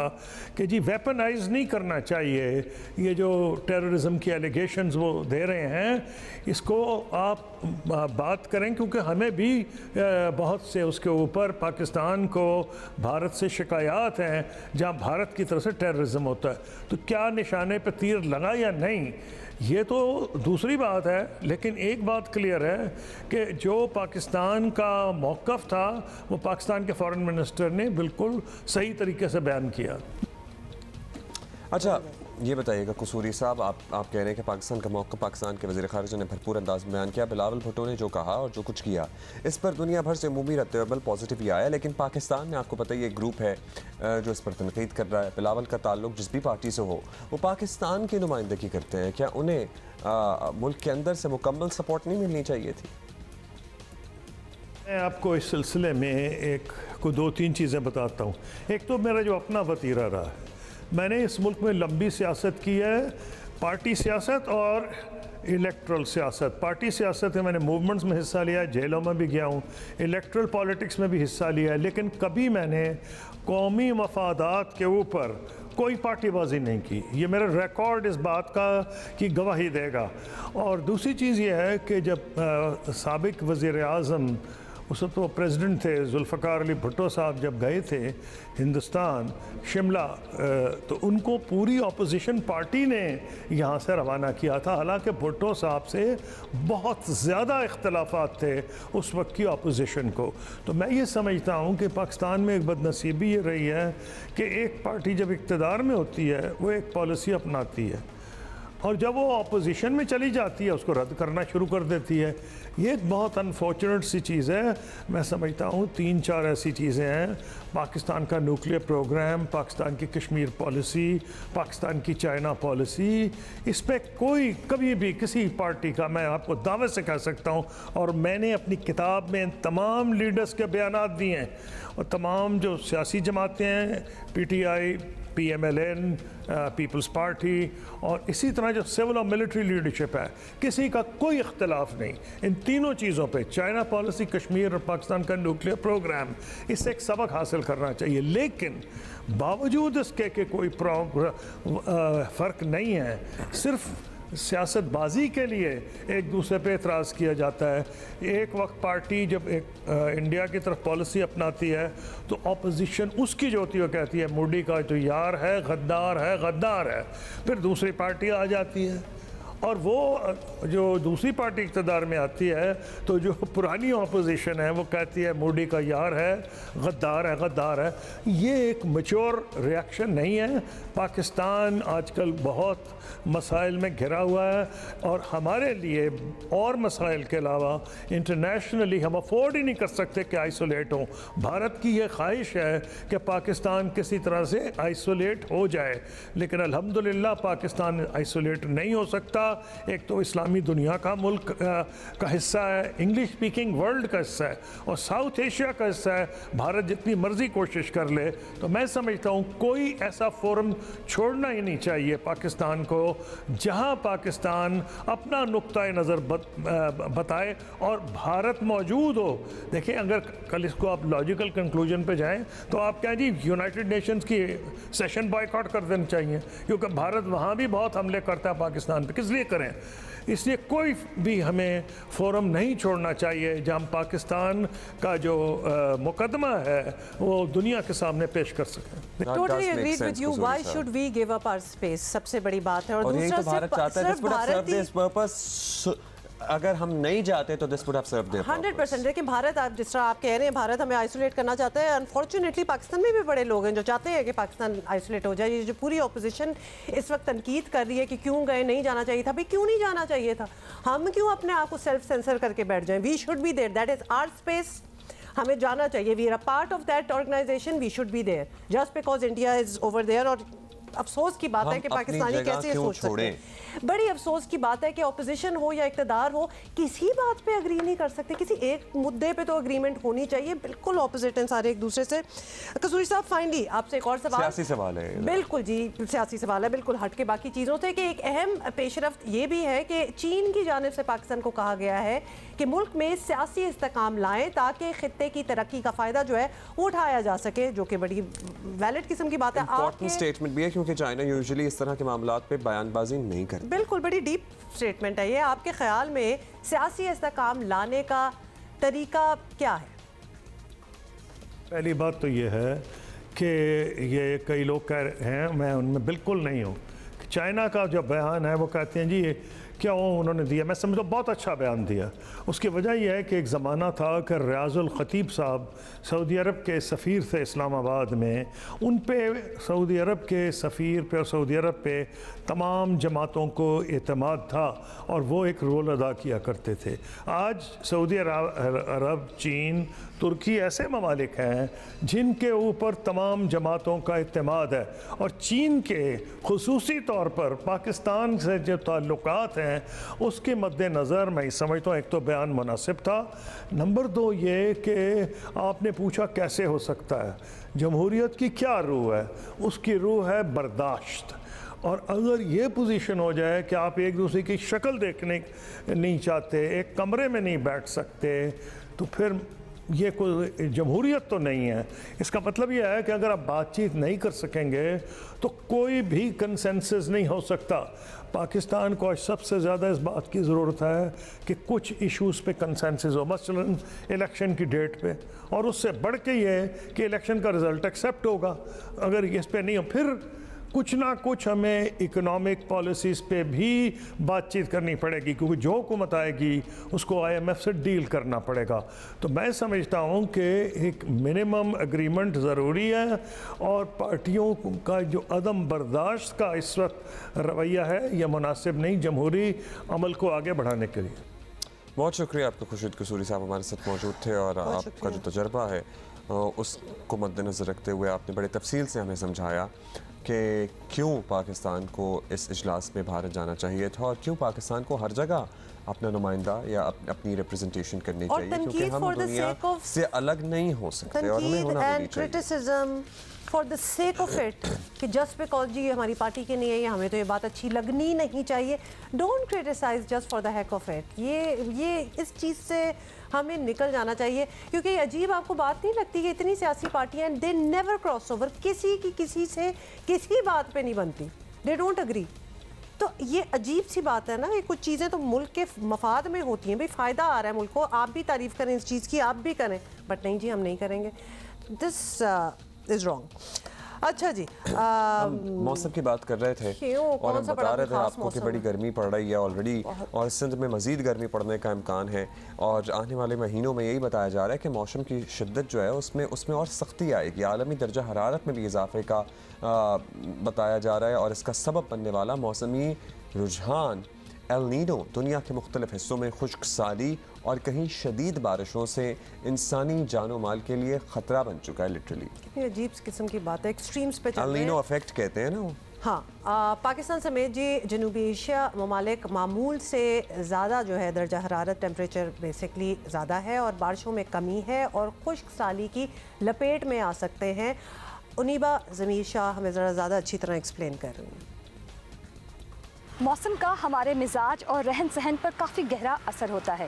कि जी वेपनाइज नहीं करना चाहिए, ये जो टेररिज्म की एलिगेशंस वो दे रहे हैं, इसको आप बात करें, क्योंकि हमें भी बहुत से उसके ऊपर पाकिस्तान को भारत से शिकायत हैं जहाँ भारत की तरफ से टेररिज्म होता है। तो क्या निशाने पर तीर लगा या नहीं, ये तो दूसरी बात है। लेकिन एक बात क्लियर है कि जो पाकिस्तान का मौक़िफ़ था वो पाकिस्तान के फ़ॉरेन मिनिस्टर ने बिल्कुल सही तरीके से बयान किया। अच्छा, ये बताइएगा कसूरी साहब, आप कह रहे हैं कि पाकिस्तान का मौक़िफ़, पाकिस्तान के वज़ीर ख़ारिजा ने भरपूर अंदाज में बयान किया। बिलावल भुट्टो ने जो कहा और जो कुछ किया, इस पर दुनिया भर से उमूमी रद्द-ए-अमल पॉजिटिव ही आया, लेकिन पाकिस्तान में आपको पता ही एक ग्रुप है जो इस पर तनकीद कर रहा है। बिलावल का ताल्लुक जिस भी पार्टी से हो, वो पाकिस्तान की नुमाइंदगी करते हैं, क्या उन्हें मुल्क के अंदर से मुकम्मल सपोर्ट नहीं मिलनी चाहिए थी? मैं आपको इस सिलसिले में को 2-3 चीज़ें बताता हूँ। एक तो मेरा जो अपना वतीरा रहा है, मैंने इस मुल्क में लंबी सियासत की है, पार्टी सियासत और इलेक्ट्रल सियासत। पार्टी सियासत में मैंने मूवमेंट्स में हिस्सा लिया है, जेलों में भी गया हूँ, इलेक्ट्रल पॉलिटिक्स में भी हिस्सा लिया है, लेकिन कभी मैंने कौमी मफादात के ऊपर कोई पार्टीबाजी नहीं की। ये मेरा रिकॉर्ड इस बात का की गवाही देगा। और दूसरी चीज़ ये है कि जब साबिक वज़ीर आज़म, उस वक्त वो प्रेसिडेंट थे, जुल्फ़िकार अली भुट्टो साहब जब गए थे हिंदुस्तान, शिमला, तो उनको पूरी अपोजिशन पार्टी ने यहाँ से रवाना किया था। हालांकि भुट्टो साहब से बहुत ज़्यादा इख्तलाफात थे उस वक्त की अपोजिशन को। तो मैं ये समझता हूँ कि पाकिस्तान में एक बदनसीबी ये रही है कि एक पार्टी जब इक़्तिदार में होती है वो एक पॉलिसी अपनाती है, और जब वो अपोजिशन में चली जाती है उसको रद्द करना शुरू कर देती है। ये एक बहुत अनफॉर्चुनेट सी चीज़ है। मैं समझता हूँ 3-4 ऐसी चीज़ें हैं, पाकिस्तान का न्यूक्लियर प्रोग्राम, पाकिस्तान की कश्मीर पॉलिसी, पाकिस्तान की चाइना पॉलिसी, इस पर कोई कभी भी किसी पार्टी का, मैं आपको दावे से कह सकता हूँ, और मैंने अपनी किताब में तमाम लीडर्स के बयानात दिए हैं, और तमाम जो सियासी जमातें हैं, PTI, PMLN, पीपल्स पार्टी, और इसी तरह जो सिविल और मिलिट्री लीडरशिप है, किसी का कोई इख्तलाफ नहीं इन तीनों चीज़ों पे, चाइना पॉलिसी, कश्मीर और पाकिस्तान का न्यूक्लियर प्रोग्राम। इससे एक सबक हासिल करना चाहिए, लेकिन बावजूद इसके कि कोई फ़र्क नहीं है, सिर्फ सियासतबाजी के लिए एक दूसरे पे एतराज़ किया जाता है। एक वक्त पार्टी जब एक इंडिया की तरफ पॉलिसी अपनाती है तो अपोजिशन उसकी जो होती है वो कहती है मोदी का तो यार है, गद्दार है, गद्दार है। फिर दूसरी पार्टी आ जाती है, और वो जो दूसरी पार्टी इक़्तिदार में आती है तो जो पुरानी अपोजिशन है वो कहती है मोदी का यार है, गद्दार है, गद्दार है। ये एक मैच्योर रिएक्शन नहीं है। पाकिस्तान आजकल बहुत मसाइल में घिरा हुआ है, और हमारे लिए और मसाइल के अलावा इंटरनेशनली हम अफोर्ड ही नहीं कर सकते कि आइसोलेट हों। भारत की ये ख्वाहिश है कि पाकिस्तान किसी तरह से आइसोलेट हो जाए, लेकिन अल्हम्दुलिल्लाह पाकिस्तान आइसोलेट नहीं हो सकता। एक तो इस्लामी दुनिया का मुल्क का हिस्सा है, इंग्लिश स्पीकिंग वर्ल्ड का हिस्सा है, और साउथ एशिया का हिस्सा है। भारत जितनी मर्जी कोशिश कर ले, तो मैं समझता हूँ कोई ऐसा फोरम छोड़ना ही नहीं चाहिए पाकिस्तान को जहाँ पाकिस्तान अपना नुक्ता नज़र बताए और भारत मौजूद हो। देखिए, अगर कल इसको आप लॉजिकल कंक्लूजन पे जाएं तो आप क्या जी यूनाइटेड नेशंस की सेशन बॉयकॉट कर देना चाहिए, क्योंकि भारत वहाँ भी बहुत हमले करता है पाकिस्तान पे, किस लिए करें। इसलिए कोई भी हमें फोरम नहीं छोड़ना चाहिए जहाँ पाकिस्तान का जो मुकदमा है वो दुनिया के सामने पेश कर सकें। Totally agreed with you. Why should we give up our space? सबसे बड़ी बात है। और दूसरा, भारत चाहता है अगर हम नहीं जाते तो this would have served there 100%। लेकिन भारत, आप जिस तरह आप कह रहे हैं, भारत हमें आइसोलेट करना चाहता है। अनफॉर्चुनेटली पाकिस्तान में भी बड़े लोग हैं जो चाहते हैं कि पाकिस्तान आइसोलेट हो जाए। ये जो पूरी ऑपोजिशन इस वक्त तनकीद कर रही है कि क्यों गए, नहीं जाना चाहिए था। भाई क्यों नहीं जाना चाहिए था? हम क्यों अपने आप को सेल्फ सेंसर करके बैठ जाएं? We should be there, that is our space, हमें जाना चाहिए। We are a part of that organisation, we should be there just because India is over there. और अफसोस की बात है कि पाकिस्तानी कैसे सोच सकते हैं। बड़ी अफसोस की बात है कि ऑपोजिशन हो या इक़्तिदार हो, किसी बात पे अग्री नहीं कर सकते। किसी एक मुद्दे पे तो अग्रीमेंट होनी चाहिए। बिल्कुल ऑपोजिट हैं सारे एक दूसरे से। कसूरी साहब, फाइनली आपसे एक और सवाल, सियासी सवाल है। बिल्कुल जी, सियासी सवाल है, बिल्कुल हट के बाकी चीज़ों से, कि एक अहम पेशरफ्त ये भी है कि चीन की जानिब से पाकिस्तान को कहा गया है कि मुल्क में सियासी इस्तेकाम लाएँ ताकि खित्ते की तरक्की का फ़ायदा जो है वो उठाया जा सके, जो कि बड़ी वैलिड किस्म की बात है। इंपॉर्टेंट स्टेटमेंट भी है, क्योंकि चाइना यूजुअली इस तरह के मामलात पे बयानबाजी नहीं करती। बिल्कुल, बड़ी डीप स्टेटमेंट है ये। आपके ख्याल में सियासी इस्तेकाम लाने का तरीका क्या है? पहली बात तो ये है कि ये कई लोग कह रहे हैं, मैं उनमें बिल्कुल नहीं हूँ। चाइना का जो बयान है वो कहते हैं जी क्या उन्होंने दिया, मैं समझता हूँ बहुत अच्छा बयान दिया। उसकी वजह यह है कि एक ज़माना था कि रियाजुल ख़तीब साहब सऊदी अरब के सफ़ीर थे इस्लामाबाद में, उन पे सऊदी अरब के सफ़ीर पे और सऊदी अरब पे तमाम जमातों को एतमाद था और वो एक रोल अदा किया करते थे। आज सऊदी अरब, चीन, तुर्की ऐसे ममालिक हैं जिनके ऊपर तमाम जमातों का एतमाद है, और चीन के खुसूसी तौर पर पाकिस्तान से जो ताल्लुकात हैं उसके मद्देनज़र मैं समझता हूँ एक तो बयान मुनासिब था। नंबर 2 ये कि आपने पूछा कैसे हो सकता है, जमहूरियत की क्या रूह है? उसकी रूह है बर्दाश्त। और अगर ये पोजीशन हो जाए कि आप एक दूसरे की शक्ल देखने नहीं चाहते, एक कमरे में नहीं बैठ सकते, तो फिर ये कोई जमहूरियत तो नहीं है। इसका मतलब यह है कि अगर आप बातचीत नहीं कर सकेंगे तो कोई भी कंसेंसस नहीं हो सकता। पाकिस्तान को आज सबसे ज़्यादा इस बात की ज़रूरत है कि कुछ इश्यूज़ पे कंसेंसस हो, मसलन इलेक्शन की डेट पे, और उससे बढ़ के ये कि इलेक्शन का रिज़ल्ट एक्सेप्ट होगा। अगर इस पे नहीं हो, फिर कुछ ना कुछ हमें इकोनॉमिक पॉलिसीज़ पे भी बातचीत करनी पड़ेगी, क्योंकि जो हुकूमत आएगी उसको IMF से डील करना पड़ेगा। तो मैं समझता हूँ कि एक मिनिमम एग्रीमेंट ज़रूरी है, और पार्टियों का जो अदम बर्दाश्त का इस वक्त रवैया है यह मुनासिब नहीं जमहूरी अमल को आगे बढ़ाने के लिए। बहुत शुक्रिया आपका खुर्शीद कसूरी साहब हमारे साथ मौजूद थे, और आपका जो तजर्बा है उसको मद्देनज़र रखते हुए आपने बड़े तफसील से हमें समझाया कि क्यों पाकिस्तान को इस इजलास में भारत जाना चाहिए था और क्यों पाकिस्तान को हर जगह अपना नुमाइंदा या अपनी रिप्रेजेंटेशन करनी चाहिए, क्योंकि हम दुनिया से अलग नहीं हो सकते और हमें होना भी चाहिए। For the sake of it कि जस्ट बिकॉज जी हमारी पार्टी के नहीं है या हमें तो ये बात अच्छी लगनी नहीं चाहिए, don't criticise just for the heck of it. ये इस चीज़ से हमें निकल जाना चाहिए, क्योंकि अजीब आपको बात नहीं लगती कि इतनी सियासी पार्टियां दे नेवर क्रॉस ओवर, किसी की किसी से किसी बात पे नहीं बनती, दे डोंट अग्री। तो ये अजीब सी बात है ना, ये कुछ चीज़ें तो मुल्क के मफाद में होती हैं, भाई फ़ायदा आ रहा है मुल्क को, आप भी तारीफ़ करें इस चीज़ की, आप भी करें, बट नहीं जी हम नहीं करेंगे, दिस इज़ रॉन्ग। अच्छा जी, मौसम की बात कर रहे थे और हम बता रहे थे आपको कि बड़ी गर्मी पड़ रही है ऑलरेडी, और सिंध में मज़ीद गर्मी पड़ने का इम्कान है, और आने वाले महीनों में यही बताया जा रहा है कि मौसम की शिद्दत जो है उसमें और सख्ती आएगी। आलमी दर्जा हरारत में भी इजाफे का बताया जा रहा है, और इसका सबब बनने वाला मौसमी रुझान एल नीनो दुनिया के मुख्तलिफ हिस्सों में खुश्क साली और कहीं शदीद बारिशों से इंसानी जानो माल के लिए ख़तरा बन चुका है। लिटरली कितनी अजीब किस्म की बात है, एक्सट्रीम्स पे चल रहे हैं। एल नीनो इफेक्ट कहते हैं ना वो। हाँ, पाकिस्तान समेत जी जनूबी एशिया ममालिक मामूल से ज़्यादा जो है दर्जा हरारत टेम्परेचर बेसिकली ज़्यादा है, और बारिशों में कमी है और खुश्क साली की लपेट में आ सकते हैं। उनीबा ज़मीर शाह हमें ज़रा ज़्यादा अच्छी तरह एक्सप्लेन कर रही हैं। मौसम का हमारे मिजाज और रहन सहन पर काफ़ी गहरा असर होता है।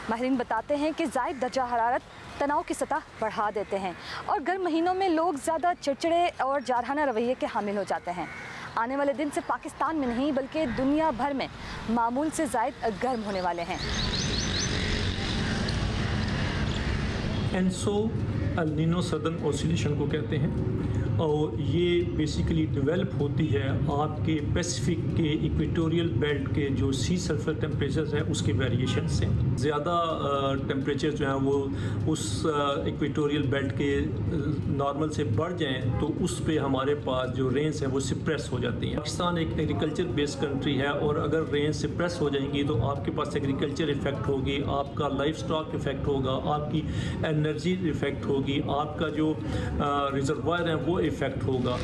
माहिरीन बताते हैं कि ज़ायद दर्जा हरारत तनाव की सतह बढ़ा देते हैं, और गर्म महीनों में लोग ज़्यादा चिड़चिड़े और जारहाना रवैये के हामिल हो जाते हैं। आने वाले दिन से पाकिस्तान में नहीं बल्कि दुनिया भर में मामूल से ज़ायद गर्म होने वाले हैं। ENSO El Nino southern oscillation को कहते हैं, और ये बेसिकली डेवलप होती है आपके पैसिफिक के इक्वेटोरियल बेल्ट के जो सी सल्फर टेम्परेचर्स हैं उसके वेरिएशन से। ज़्यादा टेम्परेचर जो हैं वो उस इक्वेटोरियल बेल्ट के नॉर्मल से बढ़ जाएं तो उस पे हमारे पास जो रेंज है वो सिप्रेस हो जाती हैं। पाकिस्तान एक एग्रीकल्चर बेस्ड कंट्री है, और अगर रेंज सिप्रेस हो जाएंगी तो आपके पास एग्रीकल्चर इफेक्ट होगी, आपका लाइफ स्टॉक इफेक्ट होगा, आपकी एनर्जी इफेक्ट होगी, आपका जो रिजर्वायर है वो इफेक्ट होगा।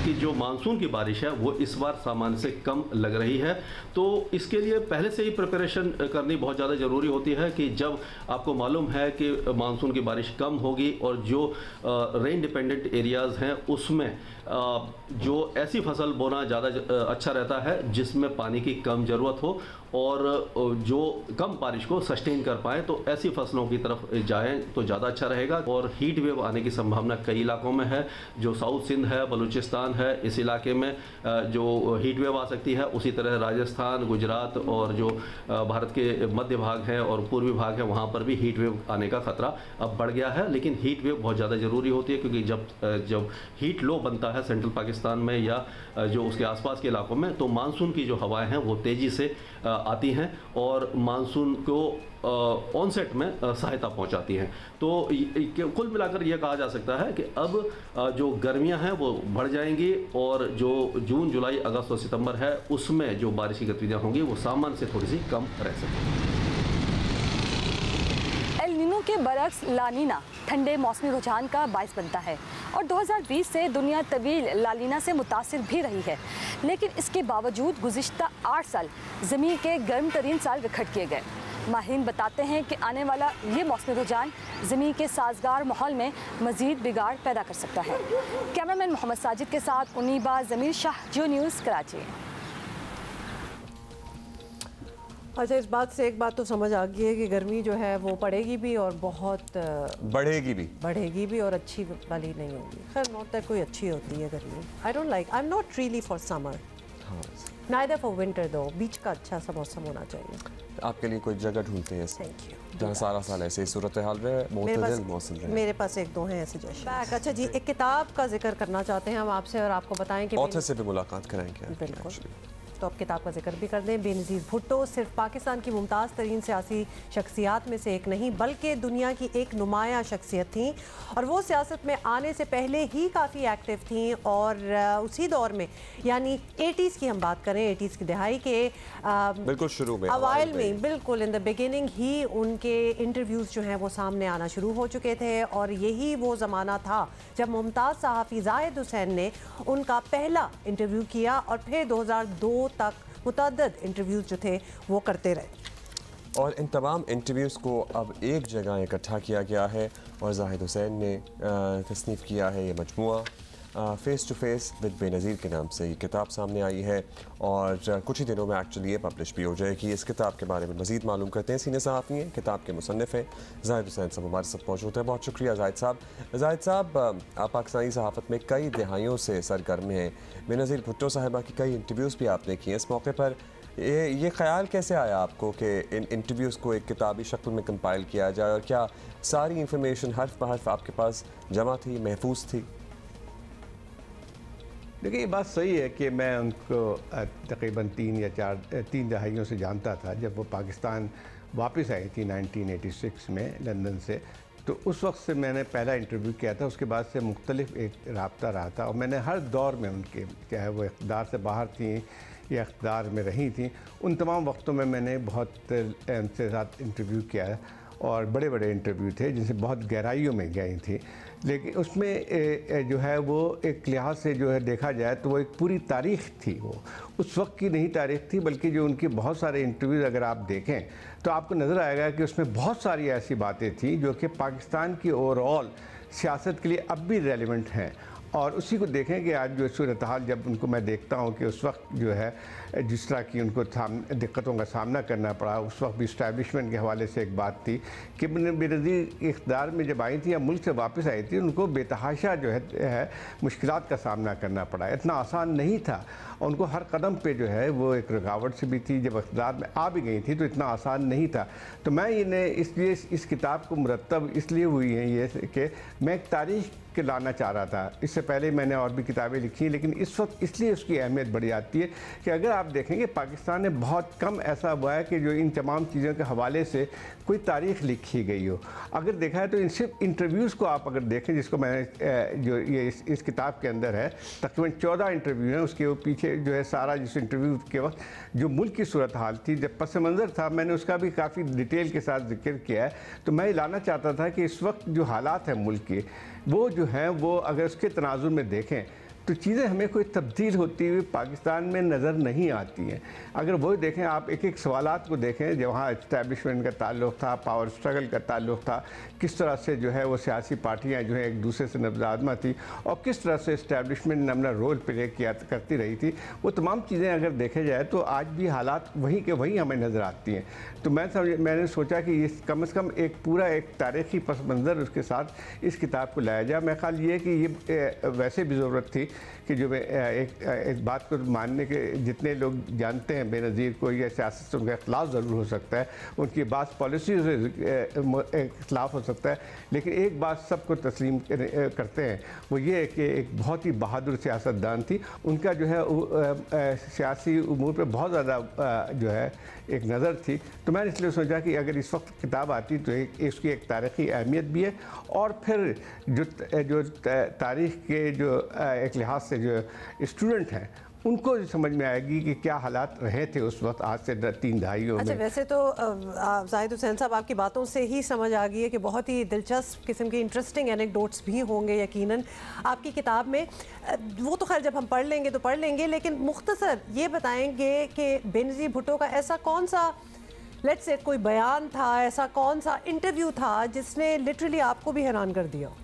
कि जो मानसून की बारिश है वो इस बार सामान्य से कम लग रही है, तो इसके लिए पहले से ही प्रिपरेशन करनी बहुत ज़्यादा ज़रूरी होती है कि जब आपको मालूम है कि मानसून की बारिश कम होगी और जो रेन डिपेंडेंट एरियाज़ हैं उसमें जो ऐसी फसल बोना ज़्यादा अच्छा रहता है जिसमें पानी की कम ज़रूरत हो, और जो कम बारिश को सस्टेन कर पाएँ, तो ऐसी फसलों की तरफ जाएँ तो ज़्यादा अच्छा रहेगा। और हीट वेव आने की संभावना कई इलाकों में है, जो साउथ सिंध है, बलूचिस्तान है, इस इलाके में जो हीट वेव आ सकती है। उसी तरह राजस्थान, गुजरात और जो भारत के मध्य भाग है और पूर्वी भाग है, वहाँ पर भी हीट वेव आने का खतरा अब बढ़ गया है। लेकिन हीट वेव बहुत ज़्यादा ज़रूरी होती है, क्योंकि जब हीट लो बनता है सेंट्रल पाकिस्तान में या जो उसके आसपास के इलाकों में, तो मानसून की जो हवाएं हैं वो तेज़ी से आती हैं और मानसून को ऑनसेट में सहायता पहुंचाती हैं। तो कुल मिलाकर यह कहा जा सकता है कि अब जो गर्मियां हैं वो बढ़ जाएंगी और जो जून, जुलाई, अगस्त और सितंबर है उसमें जो बारिश की गतिविधियां होंगी वो सामान्य से थोड़ी सी कम रह सकेंगी। एल नीनो के बरक्स ला नीना ठंडे मौसमी रुझान का बायस बनता है और 2020 से दुनिया तवील ला नीना से मुतासिर भी रही है। लेकिन इसके बावजूद गुज़िश्ता 8 साल ज़मीन के गर्म तरीन साल विखट किए गए। माहिरीन बताते हैं कि आने वाला ये मौसमी रुझान ज़मीन के साजगार माहौल में मज़ीद बिगाड़ पैदा कर सकता है। कैमरामैन मोहम्मद साजिद के साथ उन्नीबा ज़मीर शाह, जियो न्यूज़, कराची। अच्छा, इस बात से एक बात तो समझ आ गई है कि गर्मी जो है वो पड़ेगी भी और बहुत बढ़ेगी भी और अच्छी वाली नहीं होगी। खैर, नॉट दैट कोई अच्छी होती है गर्मी। I don't like, I am not really for summer, neither for winter दो। बीच का अच्छा सा मौसम होना चाहिए। आपके लिए कोई जगह ढूंढते हैं जहाँ सारा साल ऐसे ही सूरत हाल रहे, मुतदल मौसम रहे? मेरे पास एक दो हैं ऐसे जैसे। अच्छा जी, एक किताब का जिक्र करना चाहते हैं हम आपसे और आपको बताएं कि ऑथर से भी मुलाकात कराएंगे। बिल्कुल, तो आप किताब का जिक्र भी कर दें। बेनज़ीर भुट्टो सिर्फ पाकिस्तान की मुमताज़ तरीन सियासी शख्सियात में से एक नहीं, बल्कि दुनिया की एक नुमाया शख्सियत थी और वो सियासत में आने से पहले ही काफ़ी एक्टिव थी। और उसी दौर में, यानी 80s की हम बात करें, 80s की दहाई के बिल्कुल शुरू में, अवाइल में, बिल्कुल इन द बिगिनिंग ही उनके इंटरव्यूज़ जो हैं वो सामने आना शुरू हो चुके थे। और यही वो ज़माना था जब मुमताज़ सहाफ़ी जाहिद हुसैन ने उनका पहला इंटरव्यू किया और फिर 2002 तक मुतअद्दिद इंटरव्यूज़ जो थे वो करते रहे। और इन तमाम इंटरव्यूज़ को अब एक जगह इकट्ठा किया गया है और जाहिद हुसैन ने तसनीफ़ किया है ये मजमुआ face to face with Benazir के नाम से। ये किताब सामने आई है और कुछ ही दिनों में एक्चुअली ये पब्लिश भी हो जाएगी। इस किताब के बारे में मज़ीद मालूम करते हैं सीनियर सहाफ़ी हैं, किताब के मुसन्निफ़ हैं जाहिद हुसैन साहब, हमारे साथ मौजूद है। बहुत शुक्रिया जाहिद साहब। जाहिद साहब, आप पाकिस्तानी सहाफ़त में कई दहाइयों से सरगर्म हैं। बेनज़ीर भुट्टो साहिबा की कई इंटरव्यूज़ भी आपने किए। इस मौके पर ये ख्याल कैसे आया आपको कि इन इंटरव्यूज़ को एक किताबी शक्ल में कंपाइल किया जाए, और क्या सारी इंफॉर्मेशन हर्फ बहर्फ आपके पास जमा थी, महफूज थी? देखिए, ये बात सही है कि मैं उनको तकरीबन 3 दहाइयों से जानता था। जब वो पाकिस्तान वापस आई थी 1986 में लंदन से, तो उस वक्त से मैंने पहला इंटरव्यू किया था। उसके बाद से मुख्तलिफ एक रब्ता रहा था और मैंने हर दौर में उनके, चाहे वो इक़्तिदार से बाहर थी या इक़्तिदार में रही थी, उन तमाम वक्तों में मैंने बहुत उनके साथ इंटरव्यू किया है और बड़े बड़े इंटरव्यू थे जिनसे बहुत गहराइयों में गई थी। लेकिन उसमें जो है वो एक लिहाज से जो है देखा जाए तो वो एक पूरी तारीख़ थी। वो उस वक्त की नहीं तारीख़ थी, बल्कि जो उनके बहुत सारे इंटरव्यूज़ अगर आप देखें तो आपको नज़र आएगा कि उसमें बहुत सारी ऐसी बातें थी जो कि पाकिस्तान की ओवरऑल सियासत के लिए अब भी रेलिवेंट हैं। और उसी को देखें कि आज जो सूरत हाल, जब उनको मैं देखता हूँ कि उस वक्त जो है जिस तरह की उनको दिक्कतों का सामना करना पड़ा, उस वक्त भी इस्टेब्लिशमेंट के हवाले से एक बात थी कि बेनज़ीर इक़्तिदार में जब आई थी या मुल्क से वापस आई थी, उनको बेतहाशा जो है मुश्किलात का सामना करना पड़ा। इतना आसान नहीं था और उनको हर कदम पे जो है वो एक रुकावट से भी थी। जब इक़्तिदार में आ भी गई थी तो इतना आसान नहीं था। तो मैं इन्हें इसलिए इस किताब को मुरतब इसलिए हुई है ये कि मैं एक तारीख़ के लाना चाह रहा था। इससे पहले मैंने और भी किताबें लिखी, लेकिन इस वक्त इसलिए उसकी अहमियत बढ़ जाती है कि अगर आप देखेंगे पाकिस्तान में बहुत कम ऐसा हुआ है कि जो इन तमाम चीज़ों के हवाले से कोई तारीख़ लिखी गई हो। अगर देखा है तो इन सिर्फ इंटरव्यूज़ को आप अगर देखें, जिसको मैंने जो ये इस किताब के अंदर है, तकरीबन 14 इंटरव्यू हैं। उसके वो पीछे जो है सारा जिस इंटरव्यू के वक्त जो मुल्क की सूरत हाल थी, जब पस मंज़र था, मैंने उसका भी काफ़ी डिटेल के साथ जिक्र किया है। तो मैं लाना चाहता था कि इस वक्त जो हालात हैं मुल्क के, वो जो हैं वो अगर उसके तनाजुर में देखें तो चीज़ें हमें कोई तब्दील होती हुई पाकिस्तान में नज़र नहीं आती हैं। अगर वो देखें आप एक एक सवालात को देखें, जहाँ इस्टेब्लिशमेंट का ताल्लुक़ था, पावर स्ट्रगल का ताल्लुक़ था, किस तरह से जो है वो सियासी पार्टियाँ जो है एक दूसरे से नब्ज़ादमा थी और किस तरह से इस्टेब्लिशमेंट ने अपना रोल प्ले किया करती रही थी, वो तमाम चीज़ें अगर देखे जाए तो आज भी हालात वहीं के वहीं हमें नज़र आती हैं। तो मैंने सोचा कि ये कम से कम एक पूरा एक तारीख़ी पस मंज़र उसके साथ इस किताब को लाया जाए। मेरा ख्याल ये कि ये वैसे भी ज़रूरत थी कि जो एक बात को मानने के जितने लोग जानते हैं बेनज़ीर को या सियासत से उनका इख्लाफ ज़रूर हो सकता है, उनकी बात पॉलिसी से इख्लाफ हो सकता है, लेकिन एक बात सबको तस्लीम करते हैं, वो ये है कि एक बहुत ही बहादुर सियासतदान थी। उनका जो है सियासी उमूर पर बहुत ज़्यादा जो है एक नज़र थी। तो मैंने इसलिए सोचा कि अगर इस वक्त किताब आती तो इसकी एक तारीख़ी अहमियत भी है और फिर जो तारीख़ के जो एक लिहाज से जो स्टूडेंट हैं उनको समझ में आएगी कि क्या हालात रहे थे उस वक्त आज से 3 दहाइयों में। अच्छा, वैसे तो जाहिद हुसैन साहब आपकी बातों से ही समझ आ गई है कि बहुत ही दिलचस्प किस्म के इंटरेस्टिंग एनेक्डोट्स भी होंगे यकीनन आपकी किताब में। वो तो खैर जब हम पढ़ लेंगे तो पढ़ लेंगे, लेकिन मुख्तसर ये बताएंगे कि बेनज़ीर भुट्टो का ऐसा कौन सा लेट्स से कोई बयान था, ऐसा कौन सा इंटरव्यू था जिसने लिटरली आपको भी हैरान कर दिया?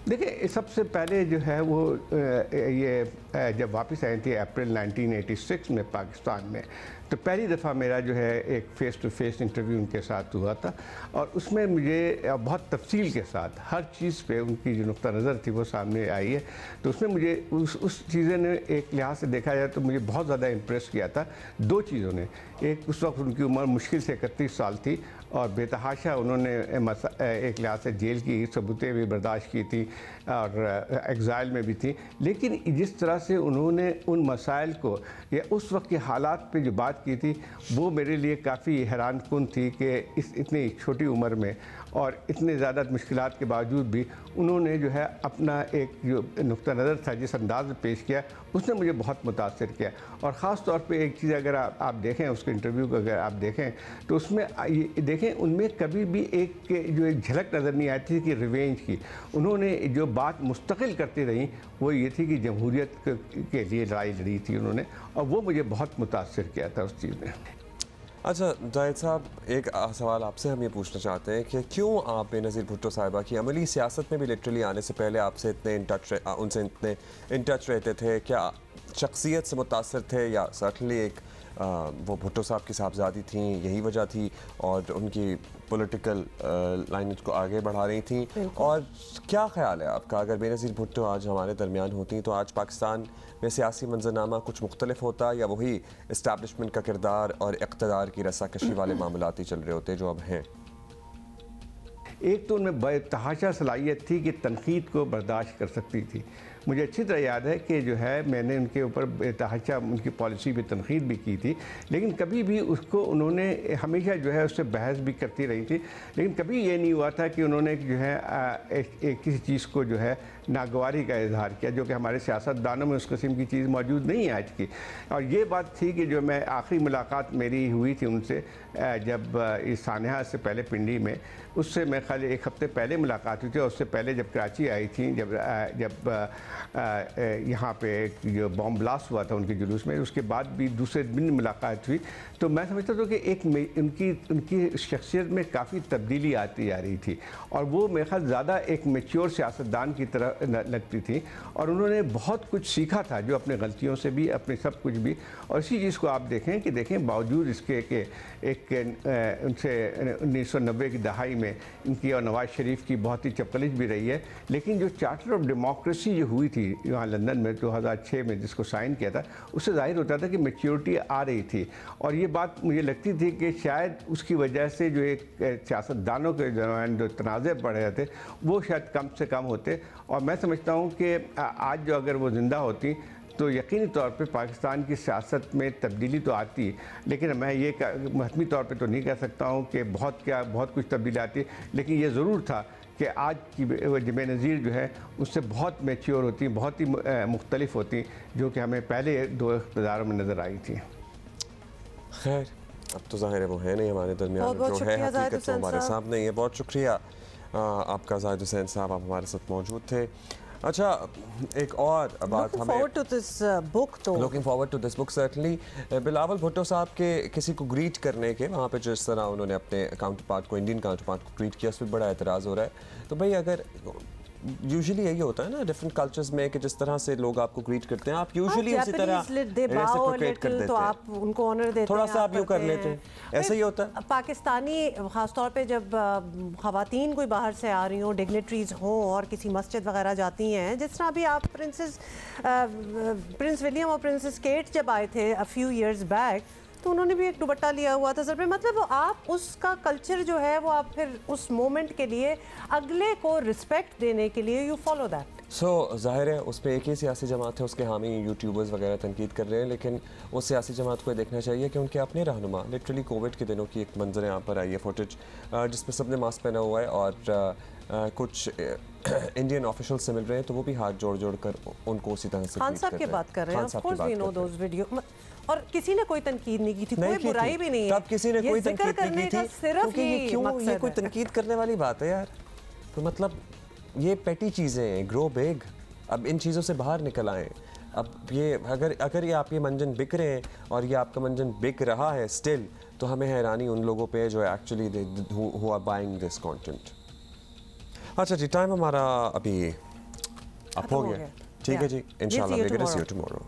देखिए, सबसे पहले जो है वो ये जब वापस आई थी अप्रैल 1986 में पाकिस्तान में, तो पहली दफ़ा मेरा जो है एक फ़ेस टू फेस इंटरव्यू उनके साथ हुआ था और उसमें मुझे बहुत तफसील के साथ हर चीज़ पे उनकी जो नुक्ता नज़र थी वो सामने आई है। तो उसमें मुझे उस चीज़ें ने एक लिहाज से देखा जाए तो मुझे बहुत ज़्यादा इम्प्रेस किया था 2 चीज़ों ने। एक, उस वक्त उनकी उम्र मुश्किल से 31 साल थी और बेतहाशा उन्होंने एक लिहाज से जेल की सबूतें भी बर्दाश्त की थी और एग्ज़ाइल में भी थी, लेकिन जिस तरह से उन्होंने उन मसाइल को या उस वक्त के हालात पे जो बात की थी वो मेरे लिए काफ़ी हैरान कुन थी कि इतनी छोटी उम्र में और इतने ज़्यादा मुश्किलात के बावजूद भी उन्होंने जो है अपना एक जो नुक्ता नज़र था जिस अंदाज में पेश किया उसने मुझे बहुत मुतासर किया। और ख़ास तौर पे एक चीज़ अगर आप देखें उसके इंटरव्यू को अगर आप देखें तो उसमें देखें उनमें कभी भी एक जो एक झलक नज़र नहीं आई थी कि रिवेंज की। उन्होंने जो बात मुस्तकिल करती रही वो ये थी कि जमहूरियत के लिए लड़ाई लड़ी थी उन्होंने, और वो मुझे बहुत मुतासर किया था उस चीज़ में। अच्छा जाहिद साहब, एक सवाल आपसे हम ये पूछना चाहते हैं कि क्यों आप बेनज़ीर भुट्टो साहिबा की अमली सियासत में भी लिटरली आने से पहले आपसे उनसे इतने इन टच रहते थे? क्या शख्सियत से मुतासर थे या सर्टनली एक वो भुट्टो साहब की साहबजादी थी, यही वजह थी और उनकी पॉलिटिकल लाइनेज को आगे बढ़ा रही थी? और क्या ख्याल है आपका, अगर बेनज़ीर भुट्टो आज हमारे दरमियान होती तो आज पाकिस्तान में सियासी मंजरनामा कुछ मुख्तलिफ होता या वही इस्टेब्लिशमेंट का किरदार और इक़्तिदार की रस्साकशी वाले मामलात ही चल रहे होते जो अब हैं? एक तो उनमें बेतहाशा सलाहियत थी कि तनकीद को बर्दाश्त कर सकती थी। मुझे अच्छी तरह याद है कि जो है मैंने उनके ऊपर बेतहाशा उनकी पॉलिसी भी तनकीद भी की थी, लेकिन कभी भी उसको उन्होंने हमेशा जो है उससे बहस भी करती रही थी, लेकिन कभी ये नहीं हुआ था कि उन्होंने जो है किसी चीज़ को जो है नागवारी का इजहार किया, जो कि हमारे सियासतदानों में उस किस्म की चीज़ मौजूद नहीं है आज की। और ये बात थी कि जो मैं आखिरी मुलाकात मेरी हुई थी उनसे जब इस सानहा से पहले पिंडी में, उससे मैं खाली 1 हफ़्ते पहले मुलाकात हुई थी और उससे पहले जब कराची आई थी, जब यहाँ पे जो बॉम्ब ब्लास्ट हुआ था उनके जुलूस में, उसके बाद भी दूसरे दिन मुलाकात हुई, तो मैं समझता था कि एक उनकी शख्सियत में काफ़ी तब्दीली आती जा रही थी और वो मेरे ख्याल ज़्यादा एक मैच्योर सियासतदान की तरह लगती थी और उन्होंने बहुत कुछ सीखा था, जो अपने गलतियों से भी, अपने सब कुछ भी। और इसी चीज़ को आप देखें बावजूद इसके कि एक उनसे 1990 की दहाई में इनकी और नवाज़ शरीफ की बहुत ही चपकलिश भी रही है, लेकिन जो चार्टर ऑफ डेमोक्रेसी जो हुई थी यहाँ लंदन में 2006 में जिसको साइन किया था, उससे जाहिर होता था कि मैच्योरिटी आ रही थी। और ये बात मुझे लगती थी कि शायद उसकी वजह से जो एक सियासतदानों के दरमियान जो तनाज़े बढ़ रहे थे वो शायद कम से कम होते। और मैं समझता हूँ कि आज जो अगर वो ज़िंदा होती तो यकीनी तौर पे पाकिस्तान की सियासत में तब्दीली तो आती, लेकिन मैं ये महतमी तौर पे तो नहीं कह सकता हूँ कि बहुत कुछ तब्दीली आती, लेकिन ये ज़रूर था कि आज की बेनज़ीर जो है उससे बहुत मैच्योर होती, बहुत ही मुख्तलिफ होती, जो कि हमें पहले 2 इक़्तिदारों में नज़र आई थी। खैर, अब तो ज़ाहिर है वो है नहीं हमारे दरमियान, जो है हकीकत तो हमारे सामने ही है। बहुत शुक्रिया आपका जाहिद हुसैन साहब, आप हमारे साथ मौजूद थे। अच्छा, एक और बात हमें forward to this book तो looking forward to this book certainly Bilawal Bhutto साहब के किसी को ग्रीट करने के वहाँ पे जिस तरह उन्होंने अपने काउंटर पार्ट को, इंडियन काउंटर पार्ट को ग्रीट किया, उस पर बड़ा एतराज़ हो रहा है। तो भाई अगर यूजुअली यही होता है ना डिफरेंट कल्चर्स में कि जिस तरह से लोग आपको ग्रीट करते हैं, आप यूजुअली उसी तरह रेसिप्रोकेट कर देते हैं, तो आप उनको ऑनर देते हैं, थोड़ा सा आप यूँ कर लेते हैं, ऐसा ही होता है। पाकिस्तानी ख़ासतौर पे जब ख़वातीन कोई बाहर से आ रही हों, डिग्नेटरीज हों और किसी मस्जिद वगैरह जाती हैं, जिस तरह अभी आप प्रिंस विलियम और प्रिंसेस केट जब आए थे अ फ्यू ईयर्स बैक, तो उन्होंने भी एक दुपट्टा लिया हुआ था सर पे। मतलब आप उसका कल्चर जो है वो आप फिर उस मोमेंट के लिए अगले को रिस्पेक्ट देने के लिए यू फॉलो दैट। सो ज़ाहिर है उस पर एक ही सियासी जमात है, उसके हामी यूट्यूबर्स वगैरह तनकीद कर रहे हैं, लेकिन उस सियासी जमात को देखना चाहिए कि उनके अपने रहनुमा, लिटरली कोविड के दिनों की एक मंजर यहाँ पर आई है फुटेज जिसमें सबने मास्क पहना हुआ है और कुछ इंडियन ऑफिशियल से मिल रहे हैं, तो वो भी हाथ जोड़ जोड़ कर उनको उसी तरह से खान साहब की बात कर रहे हैं, of course we know those video, और किसी ने कोई तनकीद नहीं की थी, कोई बुराई भी नहीं है, तब किसी ने कोई तनकीद नहीं की थी, सिर्फ ये कोई तनकीद करने वाली बात है यार। तो मतलब ये पेटी चीज़ें हैं, ग्रो बिग। अब इन चीज़ों से बाहर निकल आएँ। अब ये अगर ये आप ये मंजन बिक रहे हैं और ये आपका मंजन बिक रहा है स्टिल, तो हमें हैरानी उन लोगों पे जो actually who are buying this content. अच्छा जी, टाइम हमारा अभी अप हो गया, ठीक है जी, इंशाल्लाह we will see you tomorrow.